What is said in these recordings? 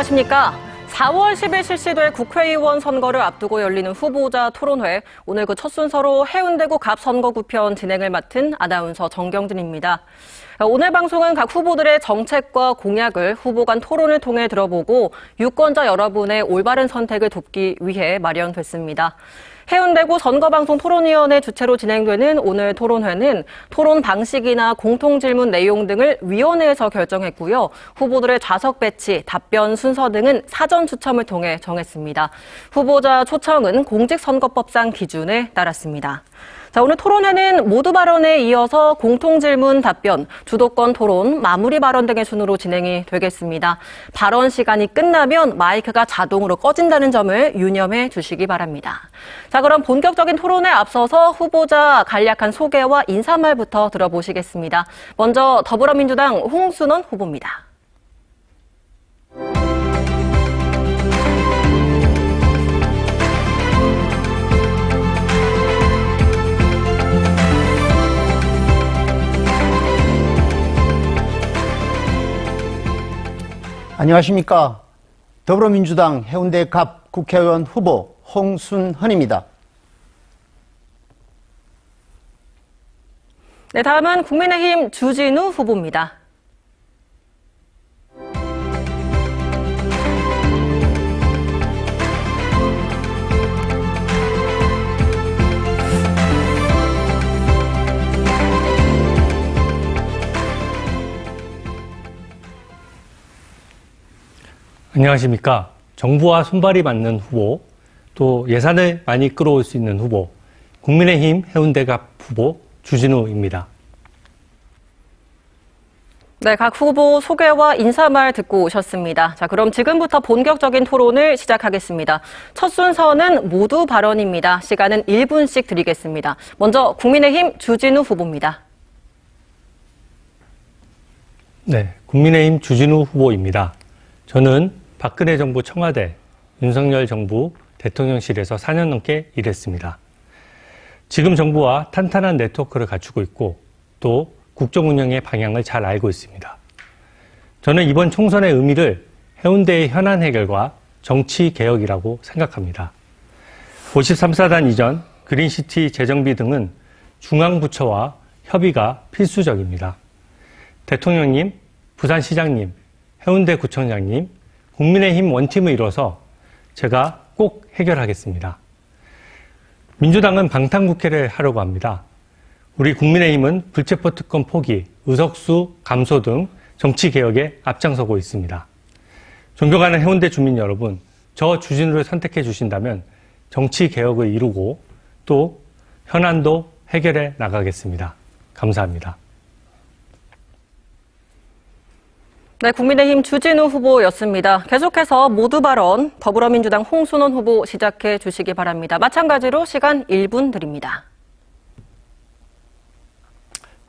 안녕하십니까. 4월 10일 실시될 국회의원 선거를 앞두고 열리는 후보자 토론회. 오늘 그 첫 순서로 해운대구 갑 선거구편 진행을 맡은 아나운서 정경진입니다. 오늘 방송은 각 후보들의 정책과 공약을 후보 간 토론을 통해 들어보고 유권자 여러분의 올바른 선택을 돕기 위해 마련됐습니다. 해운대구 선거방송 토론위원회 주최로 진행되는 오늘 토론회는 토론 방식이나 공통질문 내용 등을 위원회에서 결정했고요. 후보들의 좌석 배치, 답변 순서 등은 사전 추첨을 통해 정했습니다. 후보자 초청은 공직선거법상 기준에 따랐습니다. 자, 오늘 토론회는 모두 발언에 이어서 공통질문 답변, 주도권 토론, 마무리 발언 등의 순으로 진행이 되겠습니다. 발언 시간이 끝나면 마이크가 자동으로 꺼진다는 점을 유념해 주시기 바랍니다. 자, 그럼 본격적인 토론에 앞서서 후보자 간략한 소개와 인사말부터 들어보시겠습니다. 먼저 더불어민주당 홍순원 후보입니다. 안녕하십니까. 더불어민주당 해운대 갑 국회의원 후보 홍순헌입니다. 네, 다음은 국민의힘 주진우 후보입니다. 안녕하십니까. 정부와 손발이 맞는 후보, 또 예산을 많이 끌어올 수 있는 후보, 국민의힘 해운대갑 후보 주진우입니다. 네, 각 후보 소개와 인사말 듣고 오셨습니다. 자, 그럼 지금부터 본격적인 토론을 시작하겠습니다. 첫 순서는 모두 발언입니다. 시간은 1분씩 드리겠습니다. 먼저 국민의힘 주진우 후보입니다. 네, 국민의힘 주진우 후보입니다. 저는 박근혜 정부 청와대, 윤석열 정부 대통령실에서 4년 넘게 일했습니다. 지금 정부와 탄탄한 네트워크를 갖추고 있고 또 국정 운영의 방향을 잘 알고 있습니다. 저는 이번 총선의 의미를 해운대의 현안 해결과 정치 개혁이라고 생각합니다. 53사단 이전, 그린시티 재정비 등은 중앙부처와 협의가 필수적입니다. 대통령님, 부산시장님, 해운대구청장님, 국민의힘 원팀을 이뤄서 제가 꼭 해결하겠습니다. 민주당은 방탄국회를 하려고 합니다. 우리 국민의힘은 불체포 특권 포기, 의석수 감소 등 정치개혁에 앞장서고 있습니다. 존경하는 해운대 주민 여러분, 저 주진우를 선택해 주신다면 정치개혁을 이루고 또 현안도 해결해 나가겠습니다. 감사합니다. 네, 국민의힘 주진우 후보였습니다. 계속해서 모두 발언 더불어민주당 홍순원 후보 시작해 주시기 바랍니다. 마찬가지로 시간 1분 드립니다.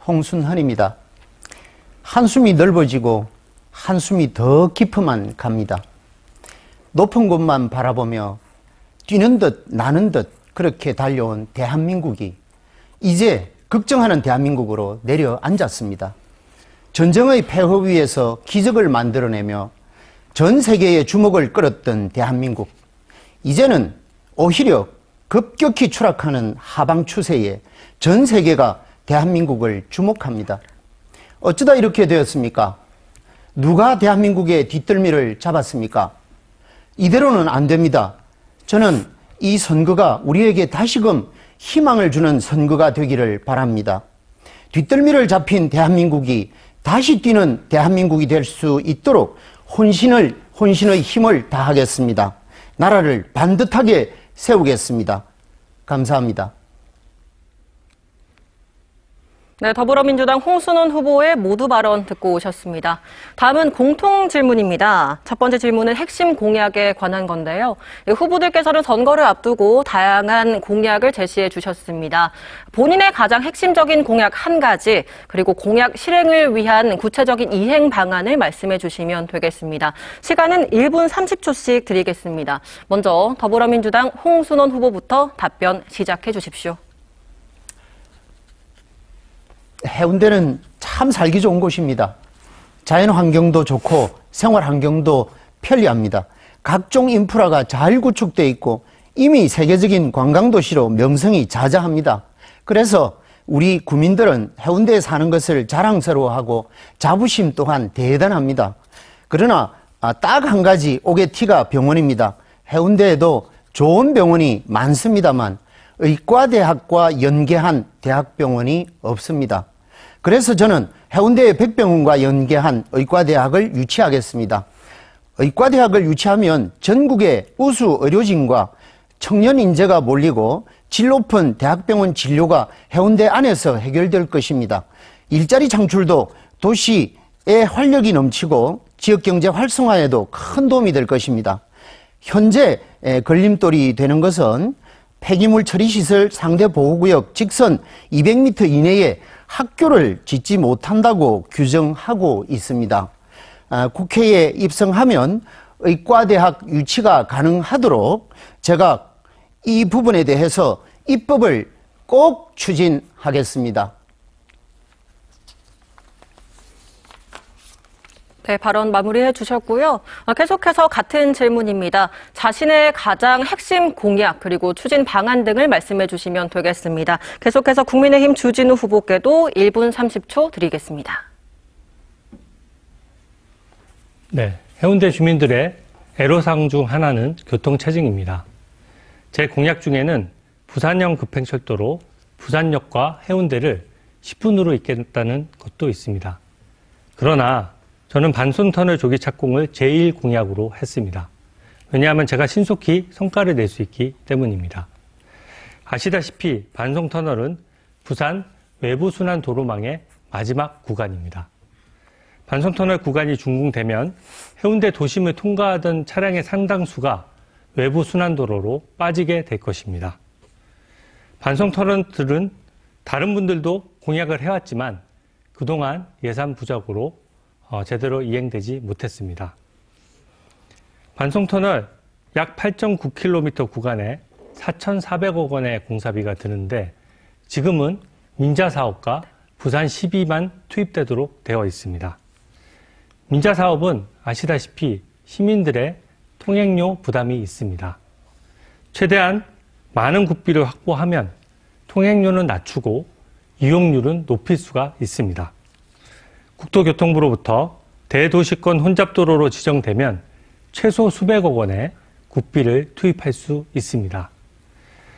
홍순헌입니다. 한숨이 넓어지고 한숨이 더 깊어만 갑니다. 높은 곳만 바라보며 뛰는 듯 나는 듯 그렇게 달려온 대한민국이 이제 걱정하는 대한민국으로 내려앉았습니다. 전쟁의 폐허 위에서 기적을 만들어내며 전 세계의 주목을 끌었던 대한민국. 이제는 오히려 급격히 추락하는 하방 추세에 전 세계가 대한민국을 주목합니다. 어쩌다 이렇게 되었습니까? 누가 대한민국의 뒷덜미를 잡았습니까? 이대로는 안 됩니다. 저는 이 선거가 우리에게 다시금 희망을 주는 선거가 되기를 바랍니다. 뒷덜미를 잡힌 대한민국이 다시 뛰는 대한민국이 될 수 있도록 혼신의 힘을 다하겠습니다. 나라를 반듯하게 세우겠습니다. 감사합니다. 네, 더불어민주당 홍순원 후보의 모두 발언 듣고 오셨습니다. 다음은 공통 질문입니다. 첫 번째 질문은 핵심 공약에 관한 건데요. 후보들께서는 선거를 앞두고 다양한 공약을 제시해 주셨습니다. 본인의 가장 핵심적인 공약 한 가지, 그리고 공약 실행을 위한 구체적인 이행 방안을 말씀해 주시면 되겠습니다. 시간은 1분 30초씩 드리겠습니다. 먼저 더불어민주당 홍순원 후보부터 답변 시작해 주십시오. 해운대는 참 살기 좋은 곳입니다. 자연 환경도 좋고 생활 환경도 편리합니다. 각종 인프라가 잘 구축되어 있고 이미 세계적인 관광도시로 명성이 자자합니다. 그래서 우리 구민들은 해운대에 사는 것을 자랑스러워하고 자부심 또한 대단합니다. 그러나 딱 한 가지 오게티가 병원입니다. 해운대에도 좋은 병원이 많습니다만 의과대학과 연계한 대학병원이 없습니다. 그래서 저는 해운대의 백병원과 연계한 의과대학을 유치하겠습니다. 의과대학을 유치하면 전국의 우수 의료진과 청년 인재가 몰리고 질 높은 대학병원 진료가 해운대 안에서 해결될 것입니다. 일자리 창출도 도시의 활력이 넘치고 지역경제 활성화에도 큰 도움이 될 것입니다. 현재 걸림돌이 되는 것은 폐기물 처리시설 상대 보호구역 직선 200m 이내에 학교를 짓지 못한다고 규정하고 있습니다. 국회에 입성하면 의과대학 유치가 가능하도록 제가 이 부분에 대해서 입법을 꼭 추진하겠습니다. 네, 발언 마무리해 주셨고요. 계속해서 같은 질문입니다. 자신의 가장 핵심 공약 그리고 추진 방안 등을 말씀해 주시면 되겠습니다. 계속해서 국민의힘 주진우 후보께도 1분 30초 드리겠습니다. 네, 해운대 주민들의 애로사항 중 하나는 교통체증입니다. 제 공약 중에는 부산형 급행철도로 부산역과 해운대를 10분으로 잇겠다는 것도 있습니다. 그러나 저는 반송터널 조기 착공을 제1 공약으로 했습니다. 왜냐하면 제가 신속히 성과를 낼 수 있기 때문입니다. 아시다시피 반송터널은 부산 외부순환 도로망의 마지막 구간입니다. 반송터널 구간이 준공되면 해운대 도심을 통과하던 차량의 상당수가 외부순환도로로 빠지게 될 것입니다. 반송터널들은 다른 분들도 공약을 해왔지만 그동안 예산 부족으로 제대로 이행되지 못했습니다. 반송터널 약 8.9km 구간에 4,400억 원의 공사비가 드는데 지금은 민자사업과 부산 12만 투입되도록 되어 있습니다. 민자사업은 아시다시피 시민들의 통행료 부담이 있습니다. 최대한 많은 국비를 확보하면 통행료는 낮추고 이용률은 높일 수가 있습니다. 국토교통부로부터 대도시권 혼잡도로로 지정되면 최소 수백억 원의 국비를 투입할 수 있습니다.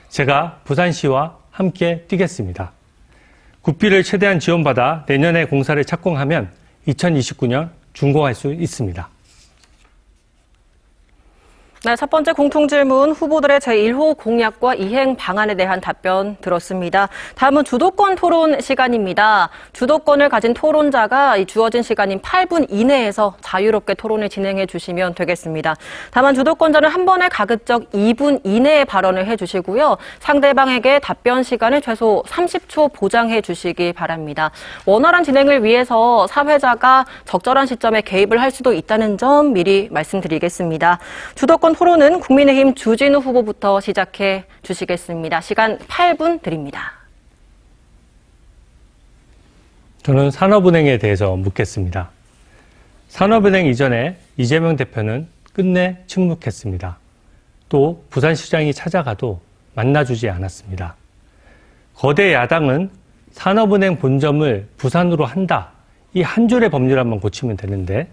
제가 부산시와 함께 뛰겠습니다. 국비를 최대한 지원받아 내년에 공사를 착공하면 2029년 준공할 수 있습니다. 네, 첫 번째 공통질문 후보들의 제1호 공약과 이행 방안에 대한 답변 들었습니다. 다음은 주도권 토론 시간입니다. 주도권을 가진 토론자가 이 주어진 시간인 8분 이내에서 자유롭게 토론을 진행해 주시면 되겠습니다. 다만 주도권자는 한 번에 가급적 2분 이내에 발언을 해주시고요. 상대방에게 답변 시간을 최소 30초 보장해 주시기 바랍니다. 원활한 진행을 위해서 사회자가 적절한 시점에 개입을 할 수도 있다는 점 미리 말씀드리겠습니다. 주도권 토론은 국민의힘 주진우 후보부터 시작해 주시겠습니다. 시간 8분 드립니다. 저는 산업은행에 대해서 묻겠습니다. 산업은행 이전에 이재명 대표는 끝내 침묵했습니다. 또 부산시장이 찾아가도 만나주지 않았습니다. 거대 야당은 산업은행 본점을 부산으로 한다. 이 한 줄의 법률안만 고치면 되는데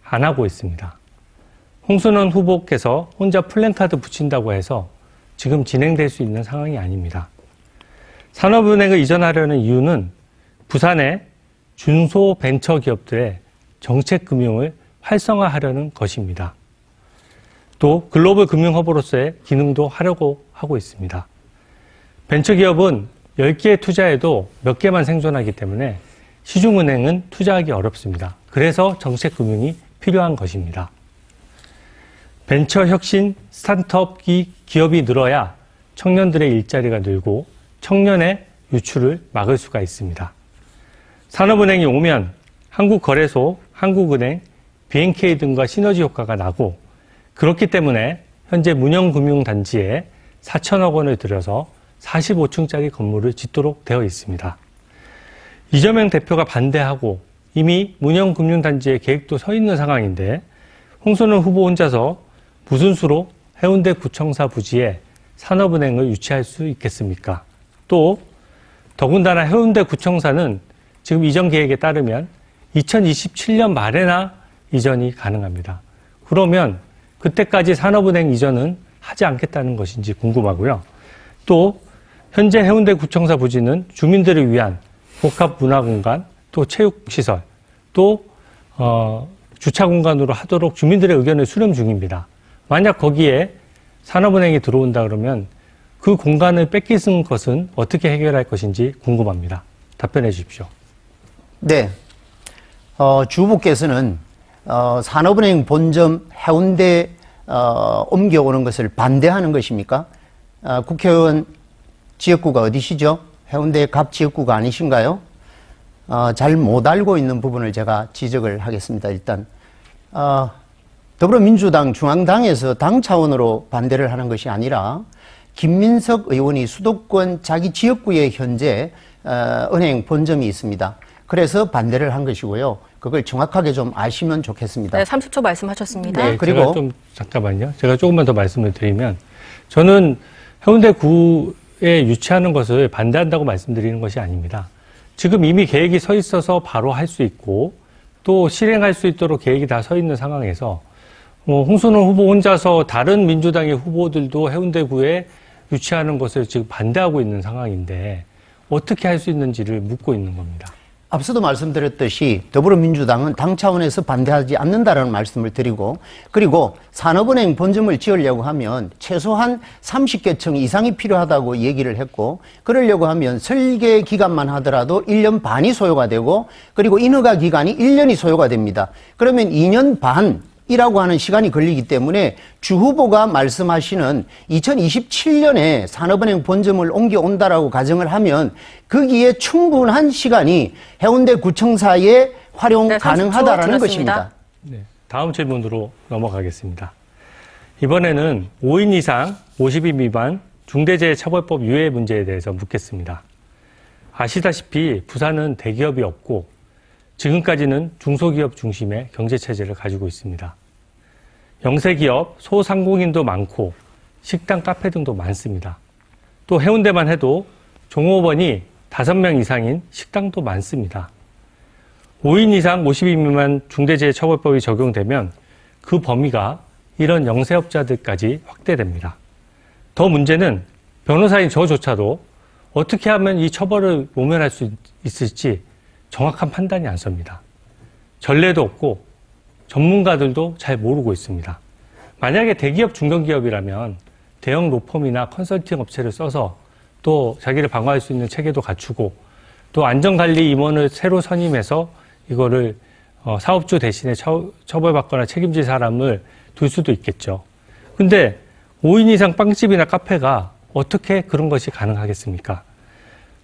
안 하고 있습니다. 홍순원 후보께서 혼자 플랜카드 붙인다고 해서 지금 진행될 수 있는 상황이 아닙니다. 산업은행을 이전하려는 이유는 부산의 중소벤처기업들의 정책금융을 활성화하려는 것입니다. 또 글로벌 금융허브로서의 기능도 하려고 하고 있습니다. 벤처기업은 10개의 투자에도 몇 개만 생존하기 때문에 시중은행은 투자하기 어렵습니다. 그래서 정책금융이 필요한 것입니다. 벤처 혁신 스타트업 기업이 늘어야 청년들의 일자리가 늘고 청년의 유출을 막을 수가 있습니다. 산업은행이 오면 한국거래소, 한국은행, BNK 등과 시너지 효과가 나고 그렇기 때문에 현재 문영금융단지에 4천억 원을 들여서 45층짜리 건물을 짓도록 되어 있습니다. 이재명 대표가 반대하고 이미 문영금융단지의 계획도 서 있는 상황인데 홍순원 후보 혼자서 무슨 수로 해운대 구청사 부지에 산업은행을 유치할 수 있겠습니까? 또 더군다나 해운대 구청사는 지금 이전 계획에 따르면 2027년 말에나 이전이 가능합니다. 그러면 그때까지 산업은행 이전은 하지 않겠다는 것인지 궁금하고요. 또 현재 해운대 구청사 부지는 주민들을 위한 복합문화공간, 또 체육시설, 또 주차공간으로 하도록 주민들의 의견을 수렴 중입니다. 만약 거기에 산업은행이 들어온다 그러면 그 공간을 뺏기는 것은 어떻게 해결할 것인지 궁금합니다. 답변해 주십시오. 네. 주 후보께서는 산업은행 본점 해운대 옮겨오는 것을 반대하는 것입니까? 국회의원 지역구가 어디시죠? 해운대 갑 지역구가 아니신가요? 잘 못 알고 있는 부분을 제가 지적을 하겠습니다. 일단 더불어민주당 중앙당에서 당 차원으로 반대를 하는 것이 아니라 김민석 의원이 수도권 자기 지역구에 현재 은행 본점이 있습니다. 그래서 반대를 한 것이고요. 그걸 정확하게 좀 아시면 좋겠습니다. 네, 30초 말씀하셨습니다. 네, 그리고 제가 좀 잠깐만요. 제가 조금만 더 말씀을 드리면 저는 해운대구에 유치하는 것을 반대한다고 말씀드리는 것이 아닙니다. 지금 이미 계획이 서 있어서 바로 할 수 있고 또 실행할 수 있도록 계획이 다 서 있는 상황에서 홍순원 후보 혼자서 다른 민주당의 후보들도 해운대구에 유치하는 것을 지금 반대하고 있는 상황인데 어떻게 할 수 있는지를 묻고 있는 겁니다. 앞서도 말씀드렸듯이 더불어민주당은 당 차원에서 반대하지 않는다라는 말씀을 드리고 그리고 산업은행 본점을 지으려고 하면 최소한 30개청 이상이 필요하다고 얘기를 했고 그러려고 하면 설계 기간만 하더라도 1년 반이 소요가 되고 그리고 인허가 기간이 1년이 소요가 됩니다. 그러면 2년 반이라고 하는 시간이 걸리기 때문에 주 후보가 말씀하시는 2027년에 산업은행 본점을 옮겨온다라고 가정을 하면 거기에 충분한 시간이 해운대 구청사에 활용 네, 가능하다라는 30초 것입니다. 네, 다음 질문으로 넘어가겠습니다. 이번에는 5인 이상 50인 미만 중대재해처벌법 유예 문제에 대해서 묻겠습니다. 아시다시피 부산은 대기업이 없고 지금까지는 중소기업 중심의 경제체제를 가지고 있습니다. 영세기업, 소상공인도 많고 식당, 카페 등도 많습니다. 또 해운대만 해도 종업원이 5명 이상인 식당도 많습니다. 5인 이상 50인 미만 중대재해처벌법이 적용되면 그 범위가 이런 영세업자들까지 확대됩니다. 더 문제는 변호사인 저조차도 어떻게 하면 이 처벌을 모면할 수 있을지 정확한 판단이 안 섭니다. 전례도 없고 전문가들도 잘 모르고 있습니다. 만약에 대기업, 중견기업이라면 대형 로펌이나 컨설팅 업체를 써서 또 자기를 방어할 수 있는 체계도 갖추고 또 안전관리 임원을 새로 선임해서 이거를 사업주 대신에 처벌받거나 책임질 사람을 둘 수도 있겠죠. 근데 5인 이상 빵집이나 카페가 어떻게 그런 것이 가능하겠습니까?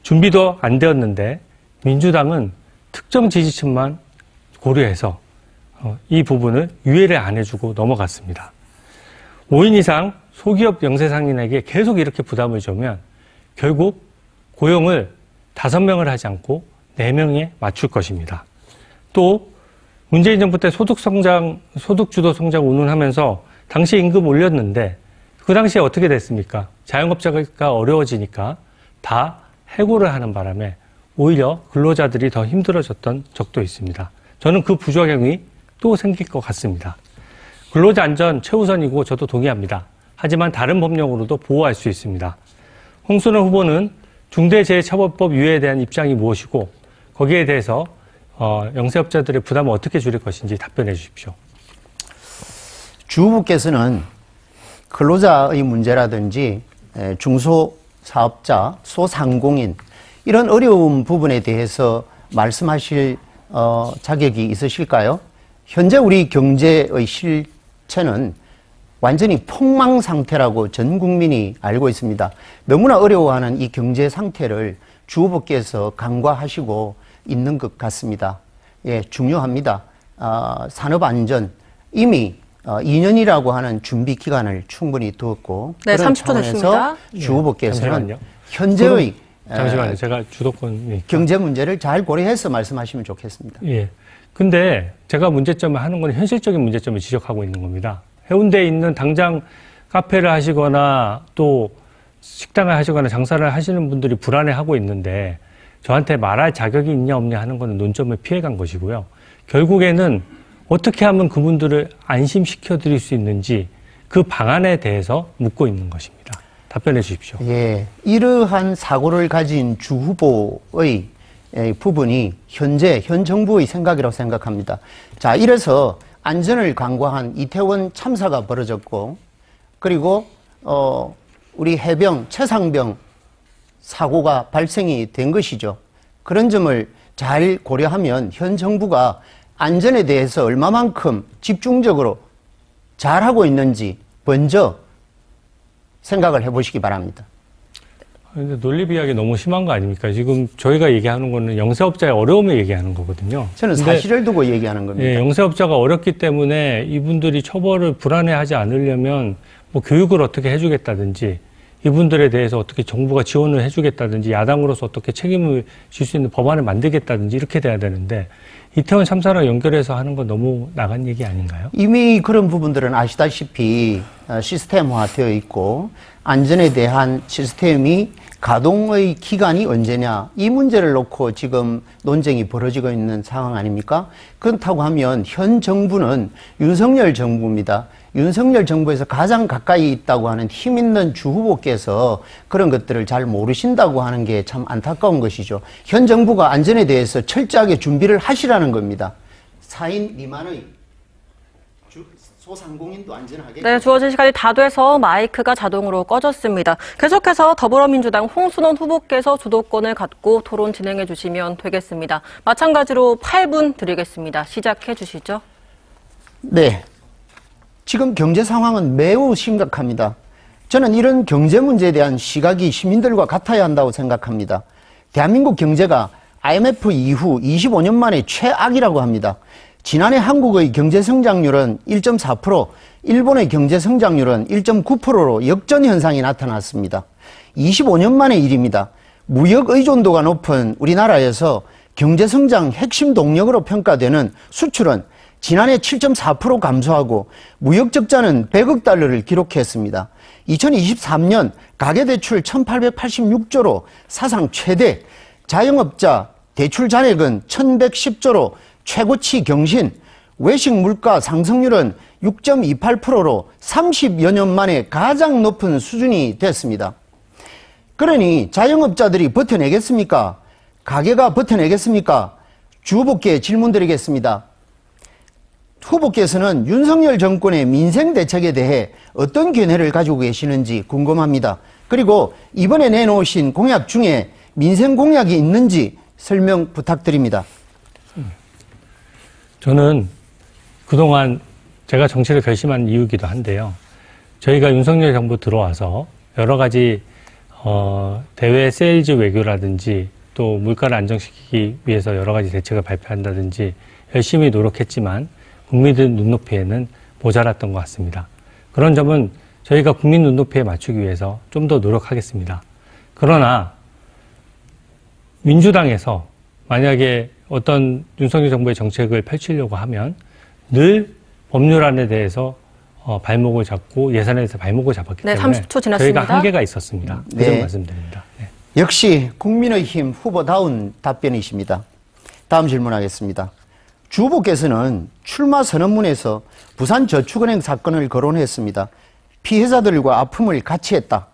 준비도 안 되었는데 민주당은 특정 지지층만 고려해서 이 부분을 유예를 안 해주고 넘어갔습니다. 5인 이상 소기업 영세상인에게 계속 이렇게 부담을 주면 결국 고용을 5명을 하지 않고 4명에 맞출 것입니다. 또 문재인 정부 때 소득주도 성장 운운하면서 당시 임금 올렸는데 그 당시에 어떻게 됐습니까? 자영업자가 어려워지니까 다 해고를 하는 바람에 오히려 근로자들이 더 힘들어졌던 적도 있습니다. 저는 그 부작용이 또 생길 것 같습니다. 근로자 안전 최우선이고 저도 동의합니다. 하지만 다른 법령으로도 보호할 수 있습니다. 홍순원 후보는 중대재해처벌법 유예에 대한 입장이 무엇이고 거기에 대해서 영세업자들의 부담을 어떻게 줄일 것인지 답변해 주십시오. 주 후보께서는 근로자의 문제라든지 중소사업자, 소상공인 이런 어려운 부분에 대해서 말씀하실 자격이 있으실까요? 현재 우리 경제의 실체는 완전히 폭망 상태라고 전 국민이 알고 있습니다. 너무나 어려워하는 이 경제 상태를 주 후보께서 간과하시고 있는 것 같습니다. 예, 중요합니다. 산업안전 이미 2년이라고 하는 준비 기간을 충분히 두었고 네, 그런 30초 차원에서 됐습니다. 주 후보께서는 잠시만요. 현재의 잠시만요. 제가 주도권 경제 문제를 잘 고려해서 말씀하시면 좋겠습니다. 예. 근데 제가 문제점을 하는 건 현실적인 문제점을 지적하고 있는 겁니다. 해운대에 있는 당장 카페를 하시거나 또 식당을 하시거나 장사를 하시는 분들이 불안해하고 있는데 저한테 말할 자격이 있냐 없냐 하는 것은 논점을 피해간 것이고요. 결국에는 어떻게 하면 그분들을 안심시켜 드릴 수 있는지 그 방안에 대해서 묻고 있는 것입니다. 답변해 주십시오. 예, 이러한 사고를 가진 주 후보의 부분이 현 정부의 생각이라고 생각합니다. 자, 이래서 안전을 강구한 이태원 참사가 벌어졌고, 그리고 우리 해병 최상병 사고가 발생이 된 것이죠. 그런 점을 잘 고려하면 현 정부가 안전에 대해서 얼마만큼 집중적으로 잘하고 있는지 먼저 생각을 해보시기 바랍니다. 근데 논리비약이 너무 심한 거 아닙니까? 지금 저희가 얘기하는 거는 영세업자의 어려움을 얘기하는 거거든요. 저는 사실을 두고 얘기하는 겁니다. 예, 영세업자가 어렵기 때문에 이분들이 처벌을 불안해하지 않으려면 뭐 교육을 어떻게 해주겠다든지 이분들에 대해서 어떻게 정부가 지원을 해주겠다든지 야당으로서 어떻게 책임을 질 수 있는 법안을 만들겠다든지 이렇게 돼야 되는데 이태원 참사랑 연결해서 하는 건 너무 나간 얘기 아닌가요? 이미 그런 부분들은 아시다시피 시스템화되어 있고 안전에 대한 시스템이 가동의 기간이 언제냐 이 문제를 놓고 지금 논쟁이 벌어지고 있는 상황 아닙니까? 그렇다고 하면 현 정부는 윤석열 정부입니다. 윤석열 정부에서 가장 가까이 있다고 하는 힘 있는 주 후보께서 그런 것들을 잘 모르신다고 하는 게 참 안타까운 것이죠. 현 정부가 안전에 대해서 철저하게 준비를 하시라는 겁니다. 4인 미만의 소상공인도 안전하게. 네, 주어진 시간이 다 돼서 마이크가 자동으로 꺼졌습니다. 계속해서 더불어민주당 홍순원 후보께서 주도권을 갖고 토론 진행해 주시면 되겠습니다. 마찬가지로 8분 드리겠습니다. 시작해 주시죠. 네. 지금 경제 상황은 매우 심각합니다. 저는 이런 경제 문제에 대한 시각이 시민들과 같아야 한다고 생각합니다. 대한민국 경제가 IMF 이후 25년 만에 최악이라고 합니다. 지난해 한국의 경제 성장률은 1.4%, 일본의 경제 성장률은 1.9%로 역전 현상이 나타났습니다. 25년 만의 일입니다. 무역 의존도가 높은 우리나라에서 경제 성장 핵심 동력으로 평가되는 수출은 지난해 7.4% 감소하고 무역 적자는 100억 달러를 기록했습니다. 2023년 가계대출 1886조로 사상 최대, 자영업자 대출 잔액은 1110조로 최고치 경신, 외식 물가 상승률은 6.28%로 30여 년 만에 가장 높은 수준이 됐습니다. 그러니 자영업자들이 버텨내겠습니까? 가게가 버텨내겠습니까? 주 후보께 질문드리겠습니다. 후보께서는 윤석열 정권의 민생 대책에 대해 어떤 견해를 가지고 계시는지 궁금합니다. 그리고 이번에 내놓으신 공약 중에 민생 공약이 있는지 설명 부탁드립니다. 저는 그동안 제가 정치를 결심한 이유이기도 한데요. 저희가 윤석열 정부 들어와서 여러 가지 대외 세일즈 외교라든지 또 물가를 안정시키기 위해서 여러 가지 대책을 발표한다든지 열심히 노력했지만 국민들 눈높이에는 모자랐던 것 같습니다. 그런 점은 저희가 국민 눈높이에 맞추기 위해서 좀 더 노력하겠습니다. 그러나 민주당에서 만약에 어떤 윤석열 정부의 정책을 펼치려고 하면 늘 법률안에 대해서 발목을 잡고 예산에서 발목을 잡았기 네, 때문에 30초 지났습니다. 저희가 한계가 있었습니다. 그 점 네. 말씀드립니다. 네. 역시 국민의힘 후보다운 답변이십니다. 다음 질문하겠습니다. 주 후보께서는 출마 선언문에서 부산저축은행 사건을 거론했습니다. 피해자들과 아픔을 같이 했다.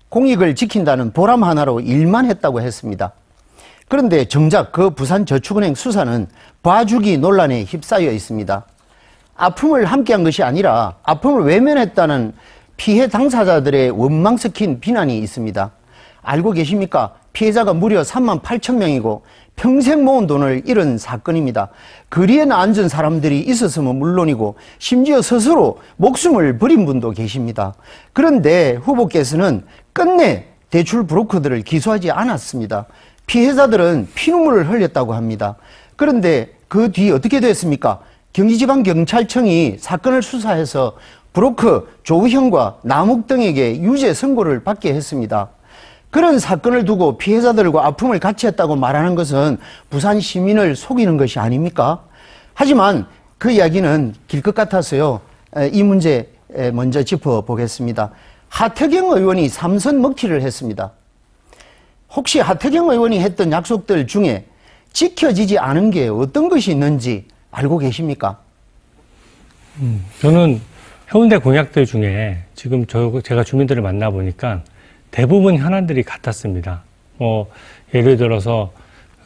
공익을 지킨다는 보람 하나로 일만 했다고 했습니다. 그런데 정작 그 부산저축은행 수사는 봐주기 논란에 휩싸여 있습니다. 아픔을 함께한 것이 아니라 아픔을 외면했다는 피해 당사자들의 원망 섞인 비난이 있습니다. 알고 계십니까? 피해자가 무려 3만 8천 명이고 평생 모은 돈을 잃은 사건입니다. 거리에 앉은 사람들이 있었으면 물론이고 심지어 스스로 목숨을 버린 분도 계십니다. 그런데 후보께서는 끝내 대출 브로커들을 기소하지 않았습니다. 피해자들은 피눈물을 흘렸다고 합니다. 그런데 그 뒤 어떻게 됐습니까? 경기지방경찰청이 사건을 수사해서 브로커 조우형과 남욱 등에게 유죄 선고를 받게 했습니다. 그런 사건을 두고 피해자들과 아픔을 같이 했다고 말하는 것은 부산 시민을 속이는 것이 아닙니까? 하지만 그 이야기는 길 것 같아서요. 이 문제 먼저 짚어보겠습니다. 하태경 의원이 3선 먹튀를 했습니다. 혹시 하태경 의원이 했던 약속들 중에 지켜지지 않은 게 어떤 것이 있는지 알고 계십니까? 저는 해운대 공약들 중에 지금 제가 주민들을 만나보니까 대부분 현안들이 같았습니다. 예를 들어서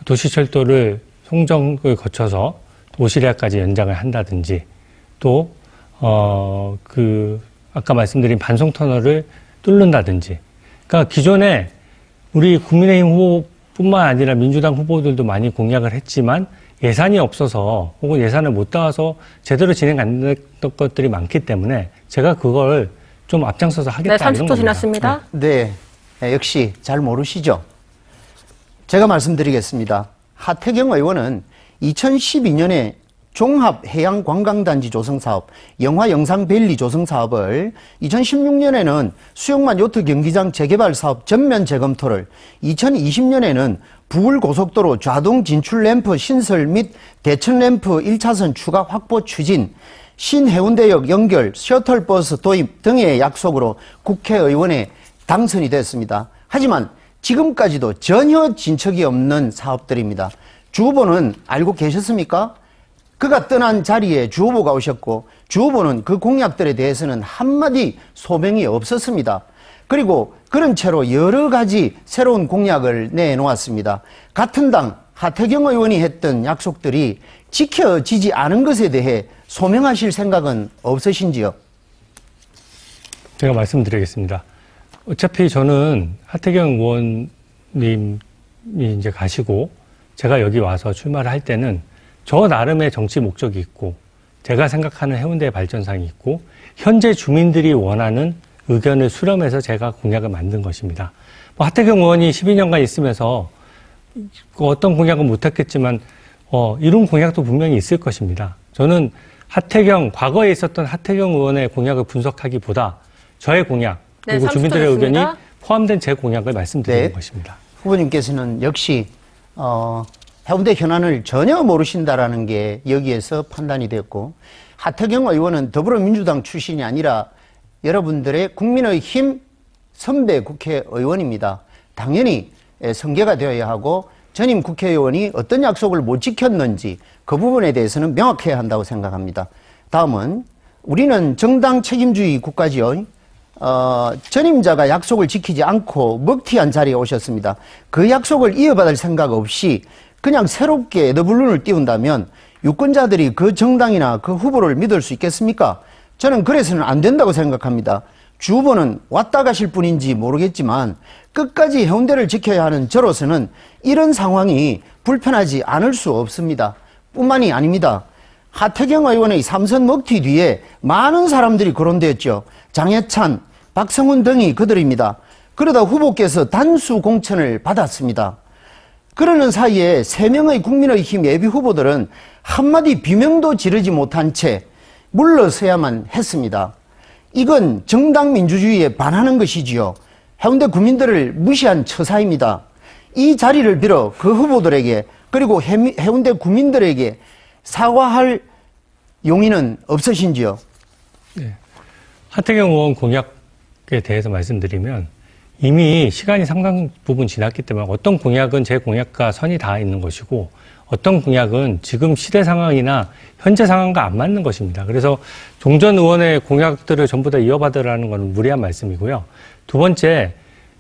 도시철도를 송정을 거쳐서 오시리아까지 연장을 한다든지 또, 아까 말씀드린 반송터널을 뚫는다든지. 그러니까 기존에 우리 국민의힘 후보뿐만 아니라 민주당 후보들도 많이 공약을 했지만 예산이 없어서 혹은 예산을 못 따와서 제대로 진행 안 됐던 것들이 많기 때문에 제가 그걸 좀 앞장서서 하겠다. 네, 30초 지났습니다. 네, 역시 잘 모르시죠? 제가 말씀드리겠습니다. 하태경 의원은 2012년에 종합해양관광단지 조성사업, 영화영상밸리 조성사업을 2016년에는 수영만 요트 경기장 재개발 사업 전면 재검토를 2020년에는 부울고속도로 좌동 진출 램프 신설 및 대천 램프 1차선 추가 확보 추진, 신해운대역 연결, 셔틀버스 도입 등의 약속으로 국회의원에 당선이 됐습니다. 하지만 지금까지도 전혀 진척이 없는 사업들입니다. 주 후보는 알고 계셨습니까? 그가 떠난 자리에 주 후보가 오셨고 주 후보는 그 공약들에 대해서는 한마디 소명이 없었습니다. 그리고 그런 채로 여러 가지 새로운 공약을 내놓았습니다. 같은 당 하태경 의원이 했던 약속들이 지켜지지 않은 것에 대해 소명하실 생각은 없으신지요? 제가 말씀드리겠습니다. 어차피 저는 하태경 의원님이 이제 가시고 제가 여기 와서 출마를 할 때는 저 나름의 정치 목적이 있고 제가 생각하는 해운대의 발전상이 있고 현재 주민들이 원하는 의견을 수렴해서 제가 공약을 만든 것입니다. 하태경 의원이 12년간 있으면서 어떤 공약은 못했겠지만 이룬 공약도 분명히 있을 것입니다. 저는 과거에 있었던 하태경 의원의 공약을 분석하기보다 저의 공약 그리고 주민들의 의견이 포함된 제 공약을 말씀드리는 것입니다. 후보님께서는 역시 해운대 현안을 전혀 모르신다라는 게 여기에서 판단이 됐고 하태경 의원은 더불어민주당 출신이 아니라 여러분들의 국민의힘 선배 국회의원입니다. 당연히 성계가 되어야 하고 전임 국회의원이 어떤 약속을 못 지켰는지 그 부분에 대해서는 명확해야 한다고 생각합니다. 다음은 우리는 정당 책임주의 국가지요. 전임자가 약속을 지키지 않고 먹튀한 자리에 오셨습니다. 그 약속을 이어받을 생각 없이 그냥 새롭게 에드블룬을 띄운다면 유권자들이 그 정당이나 그 후보를 믿을 수 있겠습니까? 저는 그래서는 안 된다고 생각합니다. 주 후보는 왔다 가실 분인지 모르겠지만 끝까지 해운대를 지켜야 하는 저로서는 이런 상황이 불편하지 않을 수 없습니다. 뿐만이 아닙니다. 하태경 의원의 3선 먹튀 뒤에 많은 사람들이 거론되었죠. 장해찬, 박성훈 등이 그들입니다. 그러다 후보께서 단수 공천을 받았습니다. 그러는 사이에 3명의 국민의힘 예비후보들은 한마디 비명도 지르지 못한 채 물러서야만 했습니다. 이건 정당 민주주의에 반하는 것이지요. 해운대 구민들을 무시한 처사입니다. 이 자리를 빌어 그 후보들에게 그리고 해운대 구민들에게 사과할 용의는 없으신지요? 네. 하태경 의원 공약에 대해서 말씀드리면 이미 시간이 상당 부분 지났기 때문에 어떤 공약은 제 공약과 선이 닿아 있는 것이고 어떤 공약은 지금 시대 상황이나 현재 상황과 안 맞는 것입니다. 그래서 종전 의원의 공약들을 전부 다 이어받으라는 건 무리한 말씀이고요. 두 번째,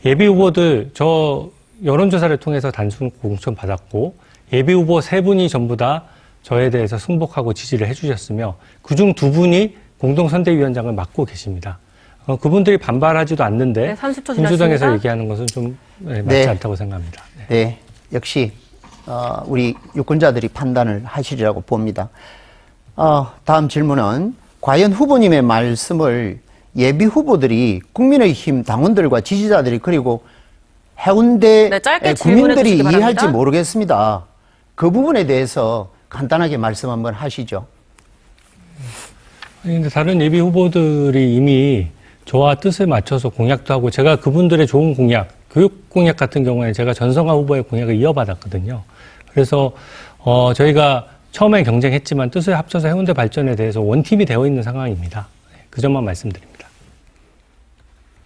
예비 후보들 저 여론조사를 통해서 단순 공천 받았고 예비 후보 3분이 전부 다 저에 대해서 승복하고 지지를 해주셨으며 그중 2분이 공동선대위원장을 맡고 계십니다. 그분들이 반발하지도 않는데 네, 30초 민주당에서 얘기하는 것은 좀 맞지 않다고 생각합니다. 네, 역시 우리 유권자들이 판단을 하시리라고 봅니다. 다음 질문은 과연 후보님의 말씀을 예비 후보들이 국민의힘 당원들과 지지자들이 그리고 해운대 국민들이 이해할지 모르겠습니다. 그 부분에 대해서 간단하게 말씀 한번 하시죠. 아니, 근데 다른 예비 후보들이 이미 저와 뜻을 맞춰서 공약도 하고 제가 그분들의 좋은 공약, 교육 공약 같은 경우에 제가 전성화 후보의 공약을 이어받았거든요. 그래서 저희가 처음에 경쟁했지만 뜻을 합쳐서 해운대 발전에 대해서 원팀이 되어 있는 상황입니다. 그 점만 말씀드립니다.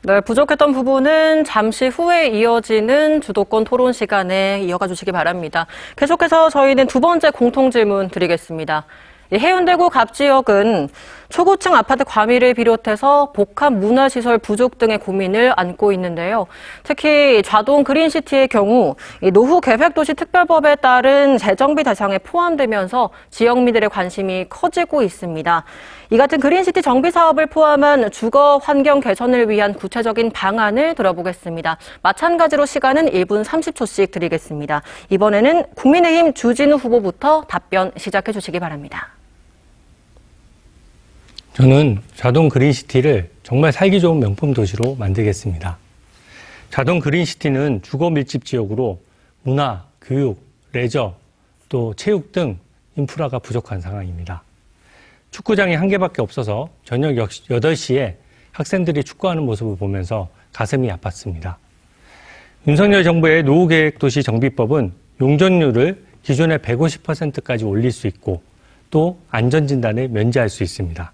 네, 부족했던 부분은 잠시 후에 이어지는 주도권 토론 시간에 이어가 주시기 바랍니다. 계속해서 저희는 두 번째 공통 질문 드리겠습니다. 해운대구 갑 지역은 초고층 아파트 과밀을 비롯해서 복합 문화시설 부족 등의 고민을 안고 있는데요. 특히 좌동 그린시티의 경우 노후 계획도시 특별법에 따른 재정비 대상에 포함되면서 지역민들의 관심이 커지고 있습니다. 이 같은 그린시티 정비 사업을 포함한 주거 환경 개선을 위한 구체적인 방안을 들어보겠습니다. 마찬가지로 시간은 1분 30초씩 드리겠습니다. 이번에는 국민의힘 주진우 후보부터 답변 시작해 주시기 바랍니다. 저는 좌동 그린시티를 정말 살기 좋은 명품 도시로 만들겠습니다. 좌동 그린시티는 주거 밀집 지역으로 문화, 교육, 레저, 또 체육 등 인프라가 부족한 상황입니다. 축구장이 한 개밖에 없어서 저녁 8시에 학생들이 축구하는 모습을 보면서 가슴이 아팠습니다. 윤석열 정부의 노후계획도시 정비법은 용적률을 기존의 150%까지 올릴 수 있고 또 안전진단을 면제할 수 있습니다.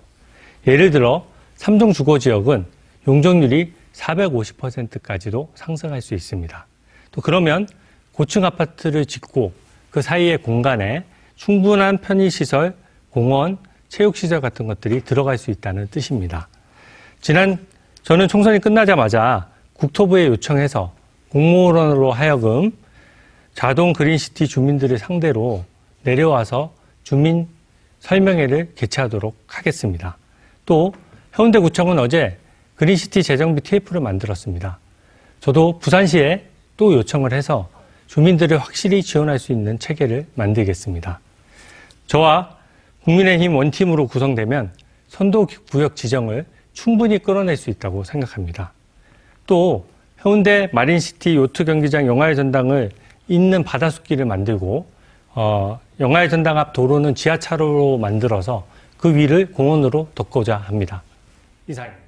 예를 들어 삼종 주거지역은 용적률이 450%까지도 상승할 수 있습니다. 또 그러면 고층 아파트를 짓고 그 사이의 공간에 충분한 편의시설, 공원, 체육시설 같은 것들이 들어갈 수 있다는 뜻입니다. 저는 총선이 끝나자마자 국토부에 요청해서 공무원으로 하여금 좌동 그린시티 주민들을 상대로 내려와서 주민 설명회를 개최하도록 하겠습니다. 또 해운대구청은 어제 그린시티 재정비 TF를 만들었습니다. 저도 부산시에 또 요청을 해서 주민들을 확실히 지원할 수 있는 체계를 만들겠습니다. 저와 국민의힘 원팀으로 구성되면 선도구역 지정을 충분히 끌어낼 수 있다고 생각합니다. 또 해운대 마린시티 요트 경기장 영화의 전당을 잇는 바다숲길을 만들고 영화의 전당 앞 도로는 지하차로로 만들어서 그 위를 공원으로 덮고자 합니다. 이상입니다.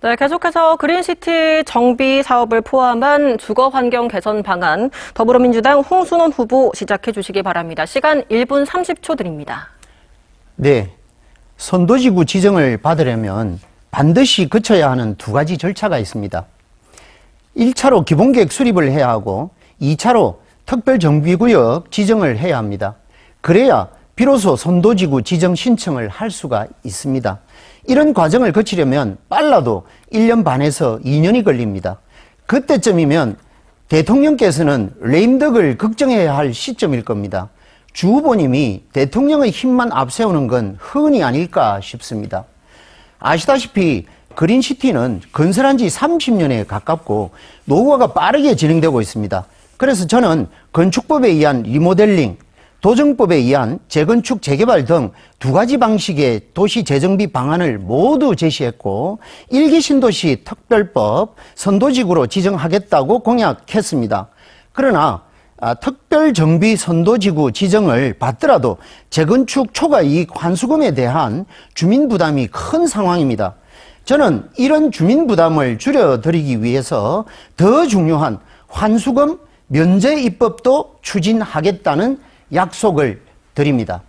네, 계속해서 그린시티 정비 사업을 포함한 주거 환경 개선 방안 더불어민주당 홍순원 후보 시작해 주시기 바랍니다. 시간 1분 30초 드립니다. 네, 선도지구 지정을 받으려면 반드시 거쳐야 하는 두 가지 절차가 있습니다. 1차로 기본계획 수립을 해야 하고 2차로 특별정비구역 지정을 해야 합니다. 그래야 비로소 선도지구 지정 신청을 할 수가 있습니다. 이런 과정을 거치려면 빨라도 1년 반에서 2년이 걸립니다. 그때쯤이면 대통령께서는 레임덕을 걱정해야 할 시점일 겁니다. 주 후보님이 대통령의 힘만 앞세우는 건 흔히 아닐까 싶습니다. 아시다시피 그린시티는 건설한 지 30년에 가깝고 노후화가 빠르게 진행되고 있습니다. 그래서 저는 건축법에 의한 리모델링, 도정법에 의한 재건축, 재개발 등 두 가지 방식의 도시 재정비 방안을 모두 제시했고 1기 신도시 특별법 선도지구로 지정하겠다고 공약했습니다. 그러나 특별정비 선도지구 지정을 받더라도 재건축 초과이익 환수금에 대한 주민 부담이 큰 상황입니다. 저는 이런 주민 부담을 줄여드리기 위해서 더 중요한 환수금 면제 입법도 추진하겠다는 약속을 드립니다.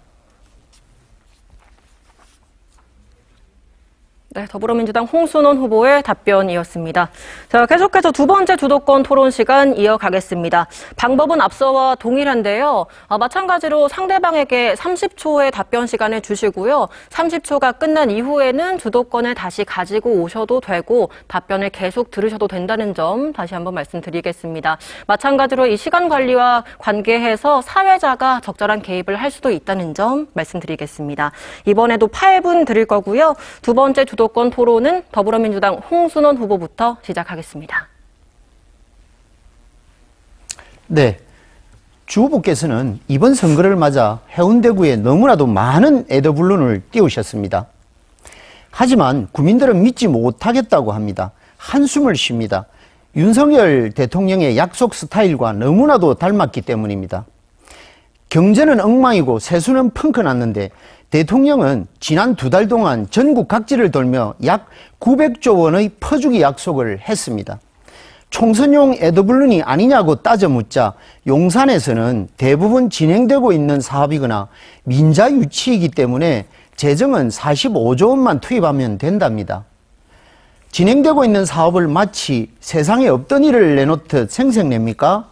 네, 더불어민주당 홍순원 후보의 답변이었습니다. 자, 계속해서 두 번째 주도권 토론 시간 이어가겠습니다. 방법은 앞서와 동일한데요. 마찬가지로 상대방에게 30초의 답변 시간을 주시고요. 30초가 끝난 이후에는 주도권을 다시 가지고 오셔도 되고 답변을 계속 들으셔도 된다는 점 다시 한번 말씀드리겠습니다. 마찬가지로 이 시간 관리와 관계해서 사회자가 적절한 개입을 할 수도 있다는 점 말씀드리겠습니다. 이번에도 8분 드릴 거고요. 두 번째 주도권 토론은 더불어민주당 홍순원 후보부터 시작하겠습니다. 네, 주 후보께서는 이번 선거를 맞아 해운대구에 너무나도 많은 애도불론을 띄우셨습니다. 하지만 국민들은 믿지 못하겠다고 합니다. 한숨을 쉽니다. 윤석열 대통령의 약속 스타일과 너무나도 닮았기 때문입니다. 경제는 엉망이고 세수는 펑크 났는데 대통령은 지난 2달 동안 전국 각지를 돌며 약 900조 원의 퍼주기 약속을 했습니다. 총선용 에드블룬이 아니냐고 따져 묻자 용산에서는 대부분 진행되고 있는 사업이거나 민자 유치이기 때문에 재정은 45조 원만 투입하면 된답니다. 진행되고 있는 사업을 마치 세상에 없던 일을 내놓듯 생색냅니까?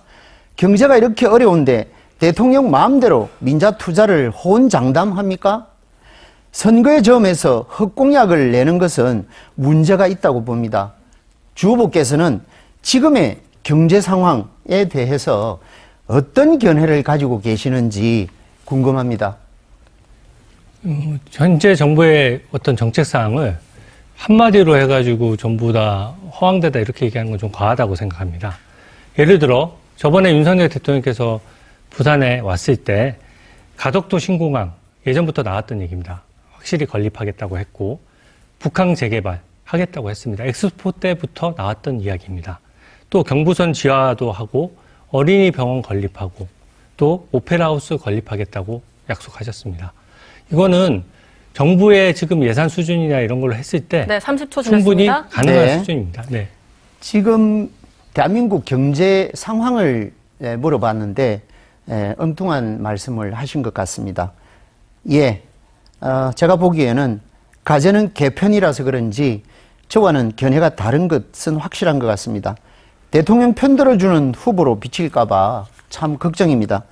경제가 이렇게 어려운데 대통령 마음대로 민자 투자를 호언장담합니까? 선거에 점에서 헛공약을 내는 것은 문제가 있다고 봅니다. 주 후보께서는 지금의 경제 상황에 대해서 어떤 견해를 가지고 계시는지 궁금합니다. 현재 정부의 어떤 정책 사항을 한마디로 해가지고 전부 다 허황되다 이렇게 얘기하는 건 좀 과하다고 생각합니다. 예를 들어 저번에 윤석열 대통령께서 부산에 왔을 때 가덕도 신공항 예전부터 나왔던 얘기입니다. 확실히 건립하겠다고 했고 북항 재개발 하겠다고 했습니다. 엑스포 때부터 나왔던 이야기입니다. 또 경부선 지하도 하고 어린이 병원 건립하고 또 오페라하우스 건립하겠다고 약속하셨습니다. 이거는 정부의 지금 예산 수준이나 이런 걸로 했을 때 네, 30초 충분히 지났습니다. 가능한 네. 수준입니다. 네. 지금 대한민국 경제 상황을 물어봤는데 엉뚱한 말씀을 하신 것 같습니다. 예, 제가 보기에는 가제는 개편이라서 그런지 저와는 견해가 다른 것은 확실한 것 같습니다. 대통령 편들어주는 후보로 비칠까봐 참 걱정입니다.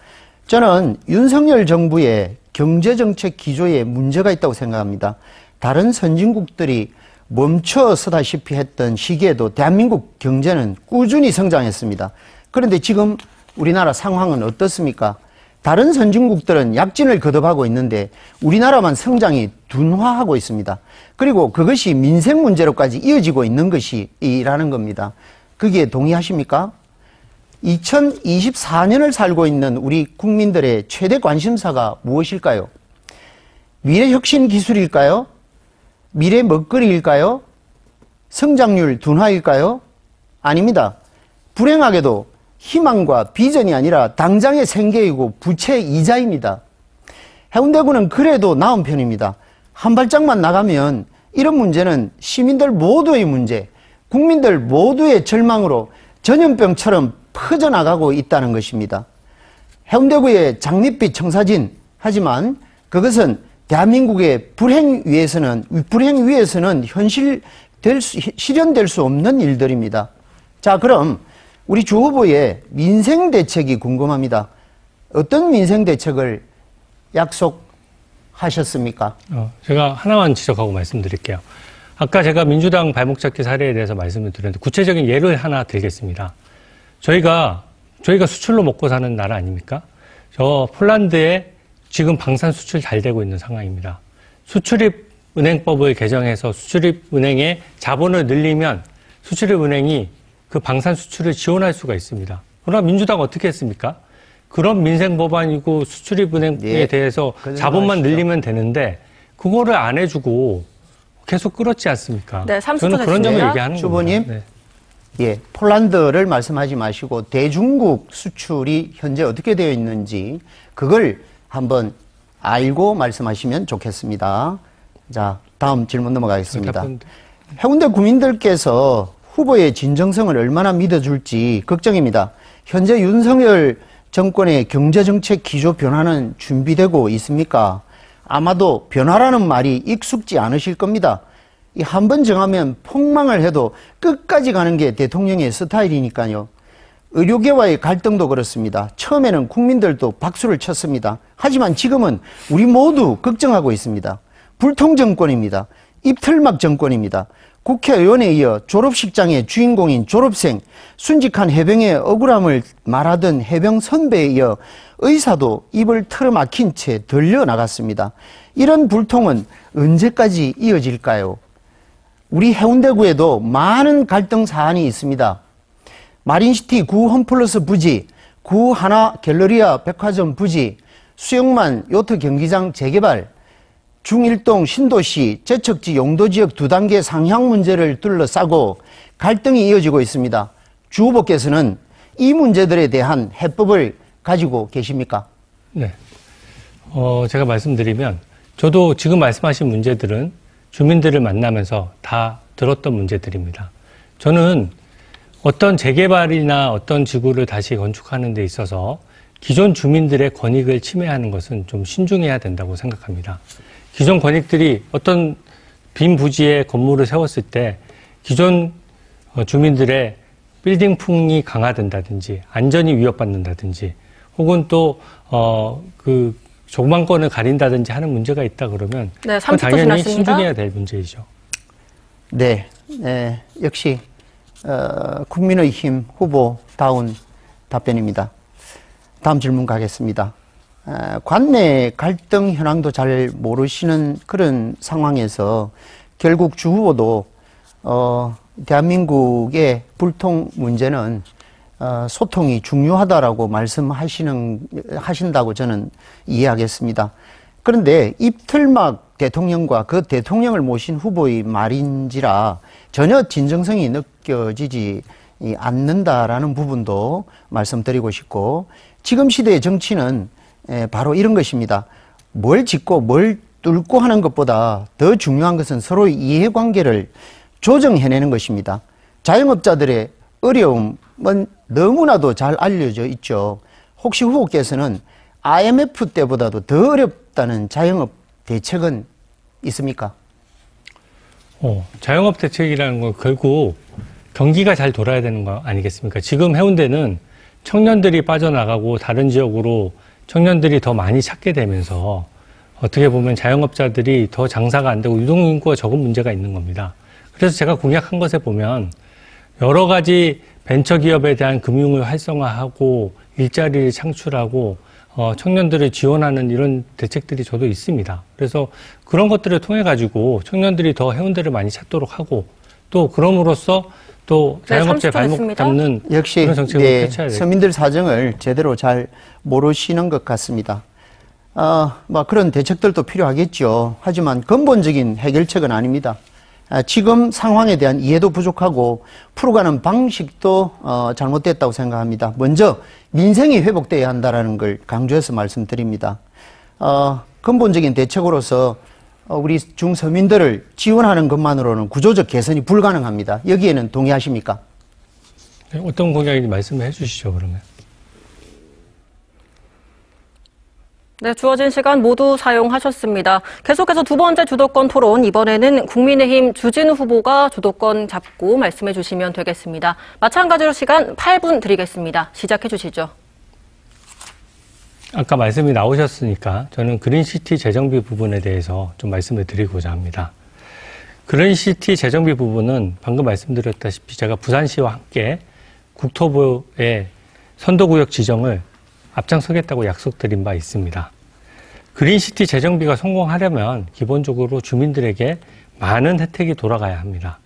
저는 윤석열 정부의 경제정책 기조에 문제가 있다고 생각합니다. 다른 선진국들이 멈춰서다시피 했던 시기에도 대한민국 경제는 꾸준히 성장했습니다. 그런데 지금 우리나라 상황은 어떻습니까? 다른 선진국들은 약진을 거듭하고 있는데 우리나라만 성장이 둔화하고 있습니다. 그리고 그것이 민생 문제로까지 이어지고 있는 것이라는 겁니다. 거기에 동의하십니까? 2024년을 살고 있는 우리 국민들의 최대 관심사가 무엇일까요? 미래 혁신 기술일까요? 미래 먹거리일까요? 성장률 둔화일까요? 아닙니다. 불행하게도 희망과 비전이 아니라 당장의 생계이고 부채 이자입니다. 해운대구는 그래도 나은 편입니다. 한 발짝만 나가면 이런 문제는 시민들 모두의 문제, 국민들 모두의 절망으로 전염병처럼 퍼져나가고 있다는 것입니다. 해운대구의 장밋빛 청사진, 하지만 그것은 대한민국의 불행 위에서는 실현될 수 없는 일들입니다. 자, 그럼 우리 주 후보의 민생 대책이 궁금합니다. 어떤 민생 대책을 약속하셨습니까? 제가 하나만 지적하고 말씀드릴게요. 아까 제가 민주당 발목 잡기 사례에 대해서 말씀을 드렸는데 구체적인 예를 하나 들겠습니다. 저희가 수출로 먹고 사는 나라 아닙니까? 저 폴란드에 지금 방산 수출 잘 되고 있는 상황입니다. 수출입은행법을 개정해서 수출입은행의 자본을 늘리면 수출입은행이 그 방산 수출을 지원할 수가 있습니다. 그러나 민주당 어떻게 했습니까? 그런 민생 법안이고 수출입은행에 대해서 자본만 늘리면 되는데 그거를 안 해주고 계속 끌었지 않습니까? 네, 30초 저는 그런 점을 됐습니다. 얘기하는 주보님. 겁니다. 네. 예, 폴란드를 말씀하지 마시고 대중국 수출이 현재 어떻게 되어 있는지 그걸 한번 알고 말씀하시면 좋겠습니다. 자, 다음 질문 넘어가겠습니다. 해운대 구민들께서 후보의 진정성을 얼마나 믿어줄지 걱정입니다. 현재 윤석열 정권의 경제정책 기조 변화는 준비되고 있습니까? 아마도 변화라는 말이 익숙지 않으실 겁니다. 한 번 정하면 폭망을 해도 끝까지 가는 게 대통령의 스타일이니까요. 의료계와의 갈등도 그렇습니다. 처음에는 국민들도 박수를 쳤습니다. 하지만 지금은 우리 모두 걱정하고 있습니다. 불통 정권입니다. 입틀막 정권입니다. 국회의원에 이어 졸업식장의 주인공인 졸업생, 순직한 해병의 억울함을 말하던 해병 선배에 이어 의사도 입을 틀어막힌 채 들려나갔습니다. 이런 불통은 언제까지 이어질까요? 우리 해운대구에도 많은 갈등 사안이 있습니다. 마린시티 구 홈플러스 부지, 구 하나 갤러리아 백화점 부지, 수영만 요트 경기장 재개발, 중일동 신도시 제척지 용도지역 2단계 상향 문제를 둘러싸고 갈등이 이어지고 있습니다. 주 후보께서는 이 문제들에 대한 해법을 가지고 계십니까? 네. 제가 말씀드리면 저도 지금 말씀하신 문제들은 주민들을 만나면서 다 들었던 문제들입니다. 저는 어떤 재개발이나 어떤 지구를 다시 건축하는 데 있어서 기존 주민들의 권익을 침해하는 것은 좀 신중해야 된다고 생각합니다. 기존 권익들이 어떤 빈 부지에 건물을 세웠을 때 기존 주민들의 빌딩풍이 강화된다든지 안전이 위협받는다든지 혹은 또 그 조망권을 가린다든지 하는 문제가 있다 그러면 네, 그건 30초 당연히 지났습니다. 신중해야 될 문제이죠. 네, 역시 국민의힘 후보다운 답변입니다. 다음 질문 가겠습니다. 관내 갈등 현황도 잘 모르시는 그런 상황에서 결국 주 후보도 대한민국의 불통 문제는 소통이 중요하다라고 하신다고 저는 이해하겠습니다. 그런데 입틀막 대통령과 그 대통령을 모신 후보의 말인지라 전혀 진정성이 느껴지지 않는다라는 부분도 말씀드리고 싶고, 지금 시대의 정치는 바로 이런 것입니다. 뭘 짓고 뭘 뚫고 하는 것보다 더 중요한 것은 서로의 이해관계를 조정해내는 것입니다. 자영업자들의 어려움은 너무나도 잘 알려져 있죠. 혹시 후보께서는 IMF 때보다도 더 어렵다는 자영업 대책은 있습니까? 자영업 대책이라는 건 결국 경기가 잘 돌아야 되는 거 아니겠습니까? 지금 해운대는 청년들이 빠져나가고 다른 지역으로 청년들이 더 많이 찾게 되면서 어떻게 보면 자영업자들이 더 장사가 안 되고 유동인구가 적은 문제가 있는 겁니다. 그래서 제가 공약한 것에 보면 여러 가지 벤처기업에 대한 금융을 활성화하고 일자리를 창출하고 청년들을 지원하는 이런 대책들이 저도 있습니다. 그래서 그런 것들을 통해 가지고 청년들이 더 해운대를 많이 찾도록 하고 또 그럼으로써 또 자영업자의 발목 잡는 역시 그런 정책을 펼쳐야 돼요. 서민들 사정을 제대로 잘 모르시는 것 같습니다. 그런 대책들도 필요하겠죠. 하지만 근본적인 해결책은 아닙니다. 지금 상황에 대한 이해도 부족하고 풀어가는 방식도 잘못됐다고 생각합니다. 먼저 민생이 회복돼야 한다는 걸 강조해서 말씀드립니다. 근본적인 대책으로서 우리 중서민들을 지원하는 것만으로는 구조적 개선이 불가능합니다. 여기에는 동의하십니까? 어떤 공약인지 말씀해 주시죠, 그러면. 네, 주어진 시간 모두 사용하셨습니다. 계속해서 두 번째 주도권 토론, 이번에는 국민의힘 주진우 후보가 주도권 잡고 말씀해 주시면 되겠습니다. 마찬가지로 시간 8분 드리겠습니다. 시작해 주시죠. 아까 말씀이 나오셨으니까 저는 그린시티 재정비 부분에 대해서 좀 말씀을 드리고자 합니다. 그린시티 재정비 부분은 방금 말씀드렸다시피 제가 부산시와 함께 국토부의 선도구역 지정을 앞장서겠다고 약속드린 바 있습니다. 그린시티 재정비가 성공하려면 기본적으로 주민들에게 많은 혜택이 돌아가야 합니다.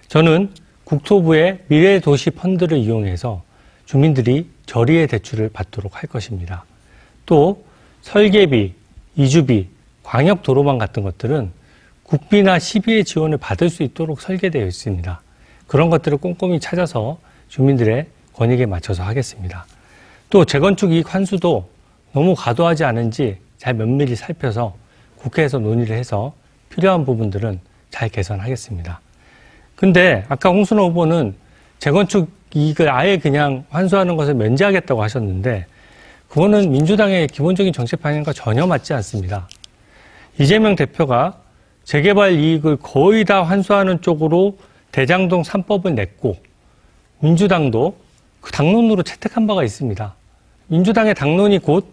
저는 국토부의 미래도시 펀드를 이용해서 주민들이 저리의 대출을 받도록 할 것입니다. 또 설계비, 이주비, 광역도로망 같은 것들은 국비나 시비의 지원을 받을 수 있도록 설계되어 있습니다. 그런 것들을 꼼꼼히 찾아서 주민들의 권익에 맞춰서 하겠습니다. 또 재건축 이익 환수도 너무 과도하지 않은지 잘 면밀히 살펴서 국회에서 논의를 해서 필요한 부분들은 잘 개선하겠습니다. 근데 아까 홍순호 후보는 재건축 이익을 아예 그냥 환수하는 것을 면제하겠다고 하셨는데 그거는 민주당의 기본적인 정책 방향과 전혀 맞지 않습니다. 이재명 대표가 재개발 이익을 거의 다 환수하는 쪽으로 대장동 3법을 냈고 민주당도 그 당론으로 채택한 바가 있습니다. 민주당의 당론이 곧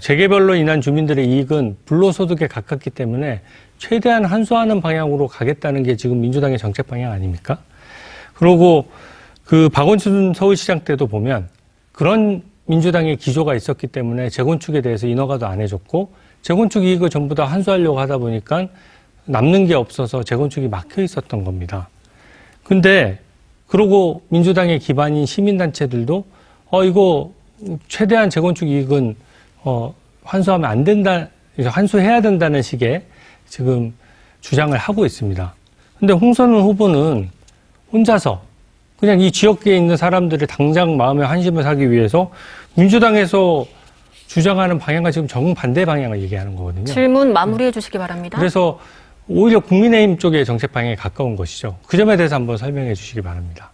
재개발로 인한 주민들의 이익은 불로소득에 가깝기 때문에 최대한 환수하는 방향으로 가겠다는 게 지금 민주당의 정책 방향 아닙니까? 그리고 그 박원순 서울시장 때도 보면 그런 민주당의 기조가 있었기 때문에 재건축에 대해서 인허가도 안 해줬고 재건축 이익을 전부 다 환수하려고 하다 보니까 남는 게 없어서 재건축이 막혀 있었던 겁니다. 근데 그러고 민주당의 기반인 시민단체들도 이거 최대한 재건축 이익은 환수하면 안 된다, 환수해야 된다는 식의 지금 주장을 하고 있습니다. 근데 홍선은 후보는 혼자서 그냥 이 지역에 있는 사람들의 당장 마음의 환심을 사기 위해서 민주당에서 주장하는 방향과 지금 정반대 방향을 얘기하는 거거든요. 질문 마무리해 주시기 바랍니다. 그래서 오히려 국민의힘 쪽의 정책 방향에 가까운 것이죠. 그 점에 대해서 한번 설명해 주시기 바랍니다.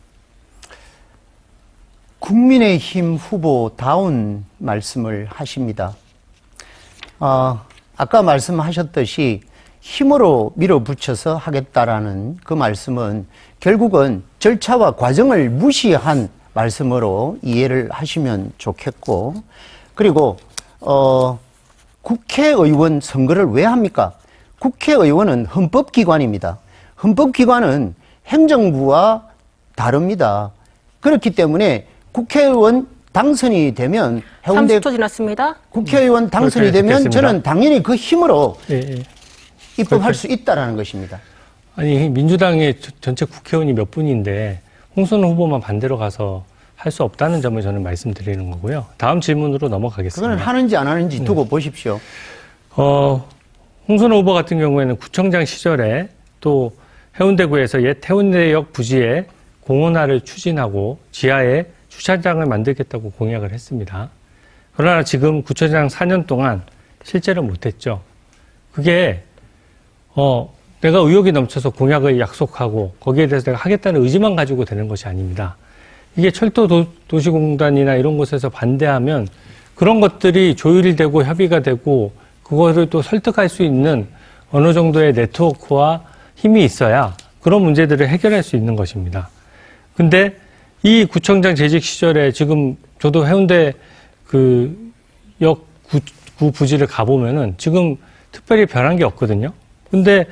국민의힘 후보다운 말씀을 하십니다. 아까 말씀하셨듯이 힘으로 밀어붙여서 하겠다라는 그 말씀은 결국은 절차와 과정을 무시한 말씀으로 이해를 하시면 좋겠고, 그리고 국회의원 선거를 왜 합니까? 국회의원은 헌법기관입니다. 헌법기관은 행정부와 다릅니다. 그렇기 때문에 국회의원 당선이 되면 해운대 30초 지났습니다. 국회의원 당선이 되면 듣겠습니다. 저는 당연히 그 힘으로 예. 입법할 수 있다라는 것입니다. 아니, 민주당의 전체 국회의원이 몇 분인데 홍순호 후보만 반대로 가서 할 수 없다는 점을 저는 말씀드리는 거고요. 다음 질문으로 넘어가겠습니다. 그건 하는지 안 하는지 두고 보십시오. 홍순호 후보 같은 경우에는 구청장 시절에 또 해운대구에서 옛 해운대역 부지에 공원화를 추진하고 지하에 주차장을 만들겠다고 공약을 했습니다. 그러나 지금 구청장 4년 동안 실제로 못했죠. 그게 내가 의욕이 넘쳐서 공약을 약속하고 거기에 대해서 내가 하겠다는 의지만 가지고 되는 것이 아닙니다. 이게 철도 도시공단이나 이런 곳에서 반대하면 그런 것들이 조율이 되고 협의가 되고 그거를 또 설득할 수 있는 어느 정도의 네트워크와 힘이 있어야 그런 문제들을 해결할 수 있는 것입니다. 근데 이 구청장 재직 시절에 지금 저도 해운대 그 역 구 부지를 가보면은 지금 특별히 변한 게 없거든요. 근데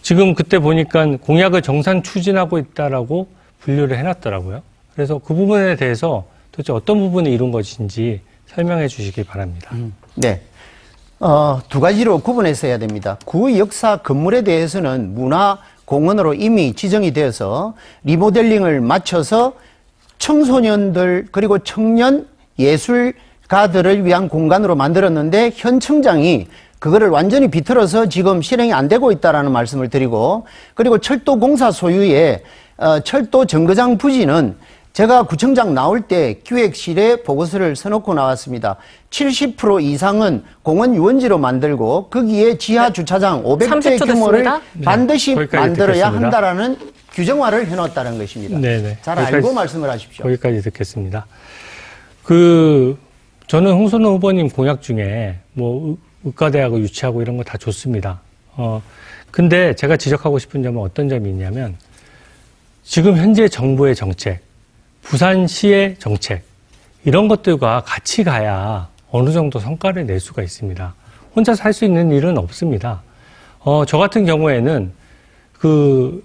지금 그때 보니까 공약을 정산 추진하고 있다라고 분류를 해놨더라고요. 그래서 그 부분에 대해서 도대체 어떤 부분이 이룬 것인지 설명해 주시기 바랍니다. 네. 두 가지로 구분해서 해야 됩니다. 구 역사 건물에 대해서는 문화공원으로 이미 지정이 되어서 리모델링을 마쳐서 청소년들 그리고 청년 예술가들을 위한 공간으로 만들었는데 현 청장이 그거를 완전히 비틀어서 지금 실행이 안 되고 있다라는 말씀을 드리고, 그리고 철도공사 소유의 철도 정거장 부지는 제가 구청장 나올 때 기획실에 보고서를 써놓고 나왔습니다. 70% 이상은 공원 유원지로 만들고 거기에 지하 주차장 500대 규모를 반드시 만들어야 듣겠습니다. 한다라는 규정화를 해놓았다는 것입니다. 네네. 잘 알고 말씀을 하십시오. 거기까지 듣겠습니다. 저는 홍순호 후보님 공약 중에 뭐 의과대학을 유치하고 이런 거 다 좋습니다. 근데 제가 지적하고 싶은 점은 어떤 점이 있냐면 지금 현재 정부의 정책, 부산시의 정책 이런 것들과 같이 가야 어느 정도 성과를 낼 수가 있습니다. 혼자서 할 수 있는 일은 없습니다. 저 같은 경우에는 그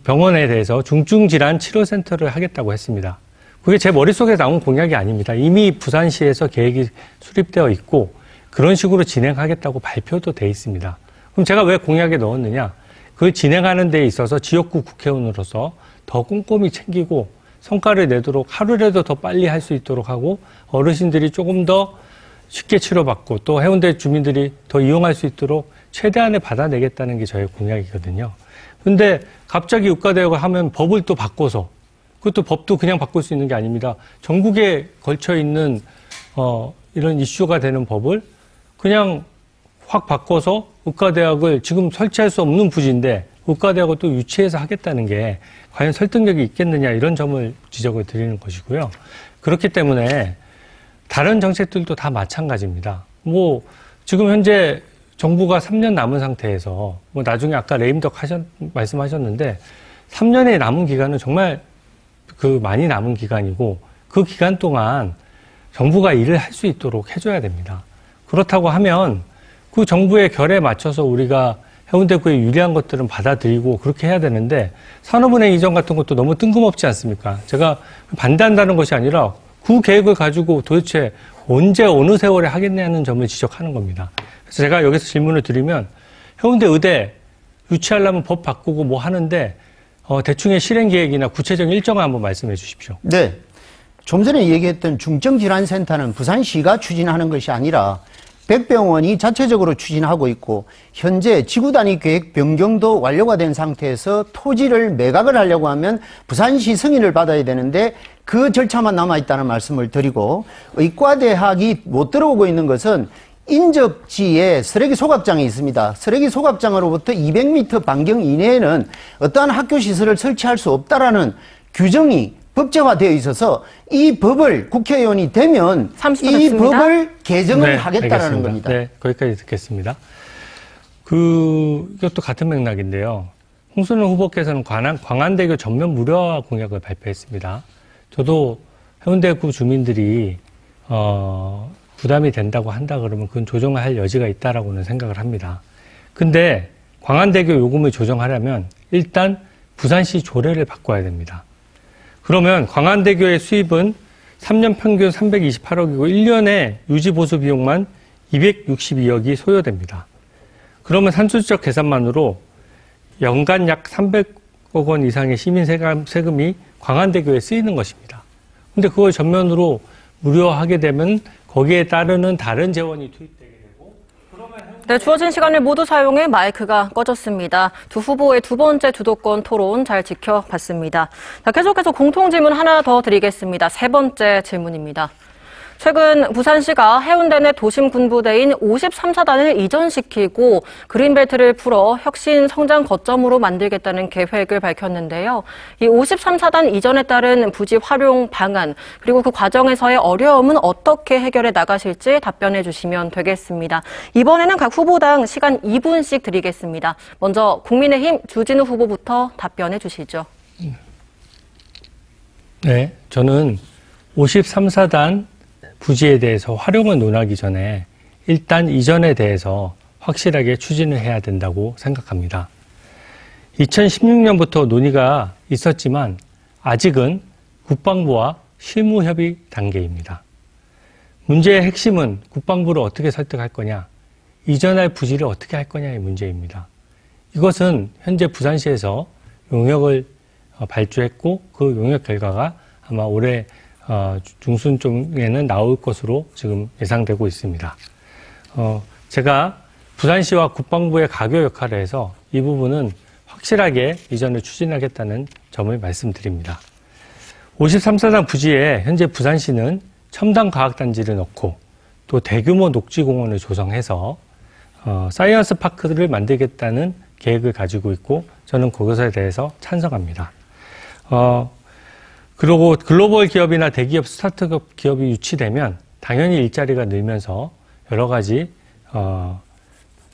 병원에 대해서 중증질환 치료센터를 하겠다고 했습니다. 그게 제 머릿속에 나온 공약이 아닙니다. 이미 부산시에서 계획이 수립되어 있고 그런 식으로 진행하겠다고 발표도 돼 있습니다. 그럼 제가 왜 공약에 넣었느냐? 그걸 진행하는 데 있어서 지역구 국회의원으로서 더 꼼꼼히 챙기고 성과를 내도록 하루라도 더 빨리 할 수 있도록 하고 어르신들이 조금 더 쉽게 치료받고 또 해운대 주민들이 더 이용할 수 있도록 최대한의 받아내겠다는 게 저의 공약이거든요. 근데 갑자기 의과대학을 하면 법을 또 바꿔서, 그것도 법도 그냥 바꿀 수 있는 게 아닙니다. 전국에 걸쳐 있는 이런 이슈가 되는 법을 그냥 확 바꿔서 의과대학을 지금 설치할 수 없는 부지인데 의과대학을 또 유치해서 하겠다는 게 과연 설득력이 있겠느냐, 이런 점을 지적을 드리는 것이고요. 그렇기 때문에 다른 정책들도 다 마찬가지입니다. 뭐 지금 현재 정부가 3년 남은 상태에서 뭐 나중에 아까 레임덕 말씀하셨는데 3년의 남은 기간은 정말 많이 남은 기간이고 그 기간 동안 정부가 일을 할 수 있도록 해줘야 됩니다. 그렇다고 하면 그 정부의 결에 맞춰서 우리가 해운대구에 유리한 것들은 받아들이고 그렇게 해야 되는데 산업은행 이전 같은 것도 너무 뜬금없지 않습니까? 제가 반대한다는 것이 아니라 그 계획을 가지고 도대체 언제 어느 세월에 하겠냐는 점을 지적하는 겁니다. 그래서 제가 여기서 질문을 드리면 해운대 의대 유치하려면 법 바꾸고 뭐 하는데 대충의 실행 계획이나 구체적인 일정을 한번 말씀해 주십시오. 네. 좀 전에 얘기했던 중증질환센터는 부산시가 추진하는 것이 아니라 백병원이 자체적으로 추진하고 있고 현재 지구단위 계획 변경도 완료가 된 상태에서 토지를 매각을 하려고 하면 부산시 승인을 받아야 되는데 그 절차만 남아있다는 말씀을 드리고, 의과대학이 못 들어오고 있는 것은 인접지에 쓰레기 소각장이 있습니다. 쓰레기 소각장으로부터 200m 반경 이내에는 어떠한 학교 시설을 설치할 수 없다라는 규정이 법제화되어 있어서 이 법을 국회의원이 되면 30초 이 됐습니다. 법을 개정을 하겠다라는 알겠습니다. 겁니다. 네, 거기까지 듣겠습니다. 이것도 같은 맥락인데요. 홍순원 후보께서는 광안대교 전면 무료화 공약을 발표했습니다. 저도 해운대구 주민들이 부담이 된다고 한다 그러면 그건 조정할 여지가 있다라고는 생각을 합니다. 근데 광안대교 요금을 조정하려면 일단 부산시 조례를 바꿔야 됩니다. 그러면 광안대교의 수입은 3년 평균 328억이고 1년에 유지보수 비용만 262억이 소요됩니다. 그러면 산술적 계산만으로 연간 약 300억 원 이상의 시민 세금이 광안대교에 쓰이는 것입니다. 근데 그걸 전면으로 무료하게 되면 거기에 따르는 다른 재원이 투입되게 되고 네, 주어진 시간을 모두 사용해 마이크가 꺼졌습니다. 두 후보의 두 번째 주도권 토론 잘 지켜봤습니다. 자, 계속해서 공통질문 하나 더 드리겠습니다. 세 번째 질문입니다. 최근 부산시가 해운대 내 도심 군부대인 53사단을 이전시키고 그린벨트를 풀어 혁신 성장 거점으로 만들겠다는 계획을 밝혔는데요. 이 53사단 이전에 따른 부지 활용 방안 그리고 그 과정에서의 어려움은 어떻게 해결해 나가실지 답변해 주시면 되겠습니다. 이번에는 각 후보당 시간 2분씩 드리겠습니다. 먼저 국민의힘 주진우 후보부터 답변해 주시죠. 네, 저는 53사단 부지에 대해서 활용을 논하기 전에 일단 이전에 대해서 확실하게 추진을 해야 된다고 생각합니다. 2016년부터 논의가 있었지만 아직은 국방부와 실무협의 단계입니다. 문제의 핵심은 국방부를 어떻게 설득할 거냐, 이전할 부지를 어떻게 할 거냐의 문제입니다. 이것은 현재 부산시에서 용역을 발주했고 그 용역 결과가 아마 올해 중순 쪽에는 나올 것으로 지금 예상되고 있습니다. 제가 부산시와 국방부의 가교 역할을 해서 이 부분은 확실하게 이전을 추진하겠다는 점을 말씀드립니다. 53사단 부지에 현재 부산시는 첨단과학단지를 넣고 또 대규모 녹지공원을 조성해서 사이언스 파크를 만들겠다는 계획을 가지고 있고 저는 그것에 대해서 찬성합니다. 그리고 글로벌 기업이나 대기업, 스타트업 기업이 유치되면 당연히 일자리가 늘면서 여러 가지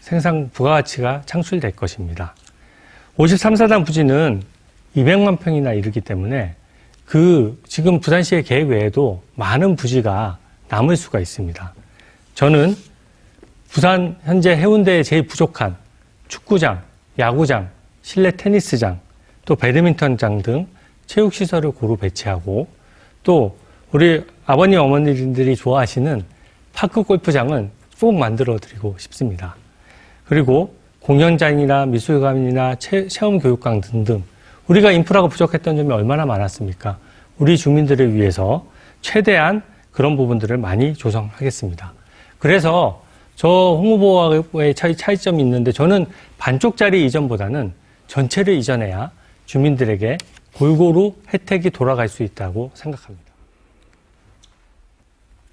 생산 부가가치가 창출될 것입니다. 53사단 부지는 200만 평이나 이르기 때문에 지금 부산시의 계획 외에도 많은 부지가 남을 수가 있습니다. 저는 부산 현재 해운대에 제일 부족한 축구장, 야구장, 실내 테니스장, 또 배드민턴장 등 체육시설을 고루 배치하고 또 우리 아버님 어머니들이 좋아하시는 파크 골프장은 꼭 만들어 드리고 싶습니다. 그리고 공연장이나 미술관이나 체험교육관 등등 우리가 인프라가 부족했던 점이 얼마나 많았습니까? 우리 주민들을 위해서 최대한 그런 부분들을 많이 조성하겠습니다. 그래서 저 홍 후보와의 차이점이 있는데 저는 반쪽짜리 이전보다는 전체를 이전해야 주민들에게 골고루 혜택이 돌아갈 수 있다고 생각합니다.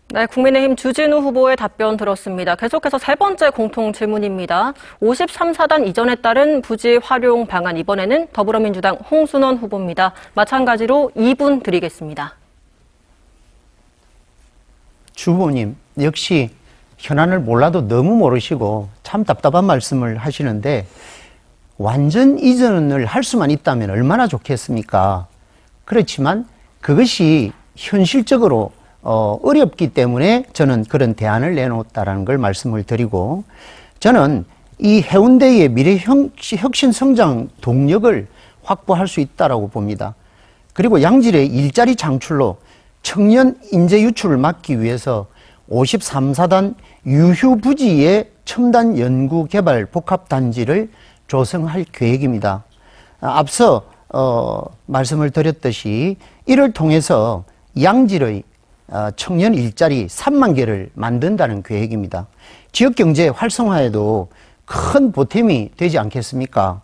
네, 국민의힘 주진우 후보의 답변 들었습니다. 계속해서 세 번째 공통 질문입니다. 53사단 이전에 따른 부지 활용 방안, 이번에는 더불어민주당 홍순원 후보입니다. 마찬가지로 2분 드리겠습니다. 주 후보님, 역시 현안을 몰라도 너무 모르시고 참 답답한 말씀을 하시는데 완전 이전을 할 수만 있다면 얼마나 좋겠습니까? 그렇지만 그것이 현실적으로 어렵기 때문에 저는 그런 대안을 내놓았다는 걸 말씀을 드리고 저는 이 해운대의 미래 혁신 성장 동력을 확보할 수 있다고 봅니다. 그리고 양질의 일자리 창출로 청년 인재 유출을 막기 위해서 53사단 유휴 부지의 첨단 연구 개발 복합 단지를 조성할 계획입니다. 앞서 말씀을 드렸듯이 이를 통해서 양질의 청년 일자리 3만 개를 만든다는 계획입니다. 지역경제 활성화에도 큰 보탬이 되지 않겠습니까?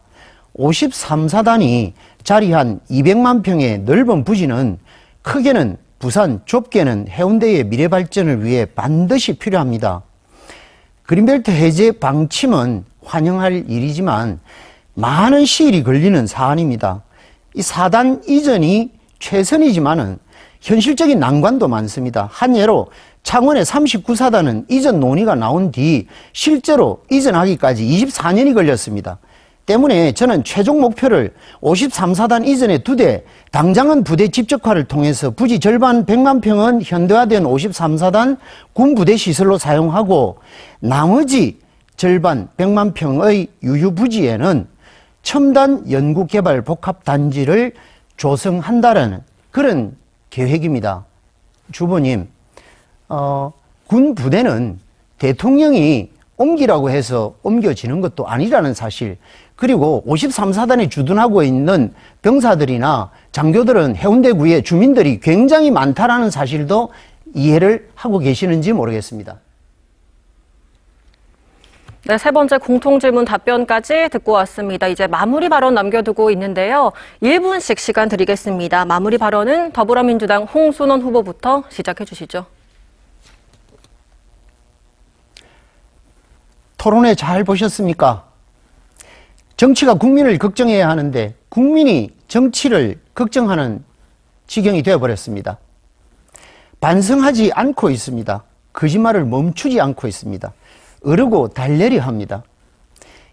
53사단이 자리한 200만 평의 넓은 부지는 크게는 부산, 좁게는 해운대의 미래 발전을 위해 반드시 필요합니다. 그린벨트 해제 방침은 환영할 일이지만 많은 시일이 걸리는 사안입니다. 이 사단 이전이 최선이지만은 현실적인 난관도 많습니다. 한 예로 창원의 39사단은 이전 논의가 나온 뒤 실제로 이전하기까지 24년이 걸렸습니다. 때문에 저는 최종 목표를 53사단 이전의 2대, 당장은 부대 집적화를 통해서 부지 절반 100만 평은 현대화된 53사단 군부대 시설로 사용하고 나머지 절반 100만 평의 유휴 부지에는 첨단 연구개발 복합단지를 조성한다라는 그런 계획입니다. 주보님, 군 부대는 대통령이 옮기라고 해서 옮겨지는 것도 아니라는 사실, 그리고 53사단에 주둔하고 있는 병사들이나 장교들은 해운대구에 주민들이 굉장히 많다라는 사실도 이해를 하고 계시는지 모르겠습니다. 네, 세 번째 공통질문 답변까지 듣고 왔습니다. 이제 마무리 발언 남겨두고 있는데요. 1분씩 시간 드리겠습니다. 마무리 발언은 더불어민주당 홍순원 후보부터 시작해 주시죠. 토론회 잘 보셨습니까? 정치가 국민을 걱정해야 하는데 국민이 정치를 걱정하는 지경이 되어버렸습니다. 반성하지 않고 있습니다. 거짓말을 멈추지 않고 있습니다. 어르고 달래려 합니다.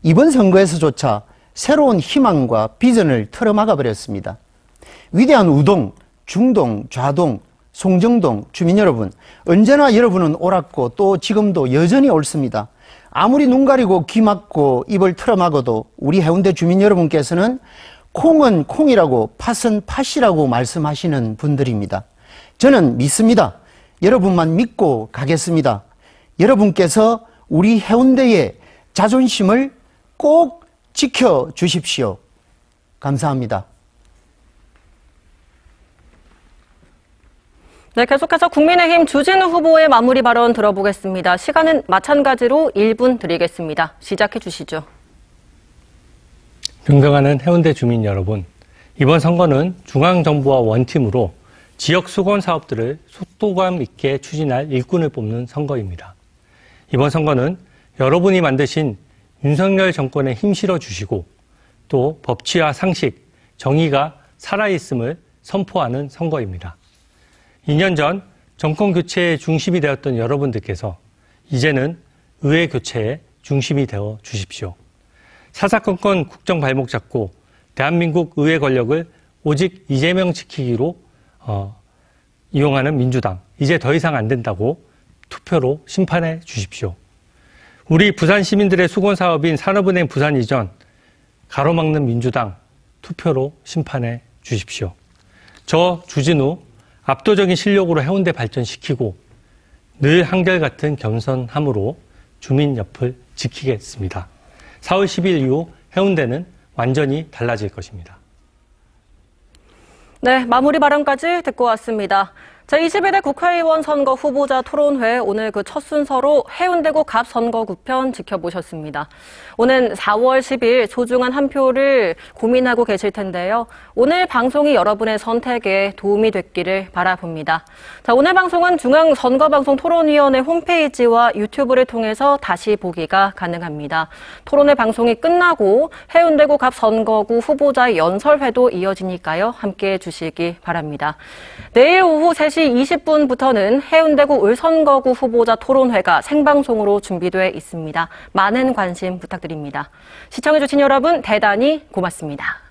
이번 선거에서조차 새로운 희망과 비전을 틀어막아 버렸습니다. 위대한 우동, 중동, 좌동, 송정동 주민 여러분, 언제나 여러분은 옳았고 또 지금도 여전히 옳습니다. 아무리 눈 가리고 귀 막고 입을 틀어막아도 우리 해운대 주민 여러분께서는 콩은 콩이라고 팥은 팥이라고 말씀하시는 분들입니다. 저는 믿습니다. 여러분만 믿고 가겠습니다. 여러분께서 우리 해운대의 자존심을 꼭 지켜주십시오. 감사합니다. 네, 계속해서 국민의힘 주진우 후보의 마무리 발언 들어보겠습니다. 시간은 마찬가지로 1분 드리겠습니다. 시작해 주시죠. 존경하는 해운대 주민 여러분, 이번 선거는 중앙정부와 원팀으로 지역 수건 사업들을 속도감 있게 추진할 일꾼을 뽑는 선거입니다. 이번 선거는 여러분이 만드신 윤석열 정권에 힘실어 주시고 또 법치와 상식, 정의가 살아있음을 선포하는 선거입니다. 2년 전 정권 교체의 중심이 되었던 여러분들께서 이제는 의회 교체의 중심이 되어 주십시오. 사사건건 국정 발목 잡고 대한민국 의회 권력을 오직 이재명 지키기로 이용하는 민주당, 이제 더 이상 안 된다고 투표로 심판해 주십시오. 우리 부산 시민들의 수건 사업인 산업은행 부산 이전 가로막는 민주당 투표로 심판해 주십시오. 저 주진우 압도적인 실력으로 해운대 발전시키고 늘 한결같은 겸손함으로 주민 옆을 지키겠습니다. 4월 10일 이후 해운대는 완전히 달라질 것입니다. 네, 마무리 발언까지 듣고 왔습니다. 제21대 국회의원 선거 후보자 토론회, 오늘 그 첫 순서로 해운대구 갑 선거구편 지켜보셨습니다. 오는 4월 10일 소중한 한 표를 고민하고 계실 텐데요. 오늘 방송이 여러분의 선택에 도움이 됐기를 바라봅니다. 자, 오늘 방송은 중앙선거방송토론위원회 홈페이지와 유튜브를 통해서 다시 보기가 가능합니다. 토론회 방송이 끝나고 해운대구 갑 선거구 후보자의 연설회도 이어지니까요. 함께해 주시기 바랍니다. 내일 오후 3시 20분부터는 해운대구 을선거구 후보자 토론회가 생방송으로 준비돼 있습니다. 많은 관심 부탁드립니다. 시청해주신 여러분 대단히 고맙습니다.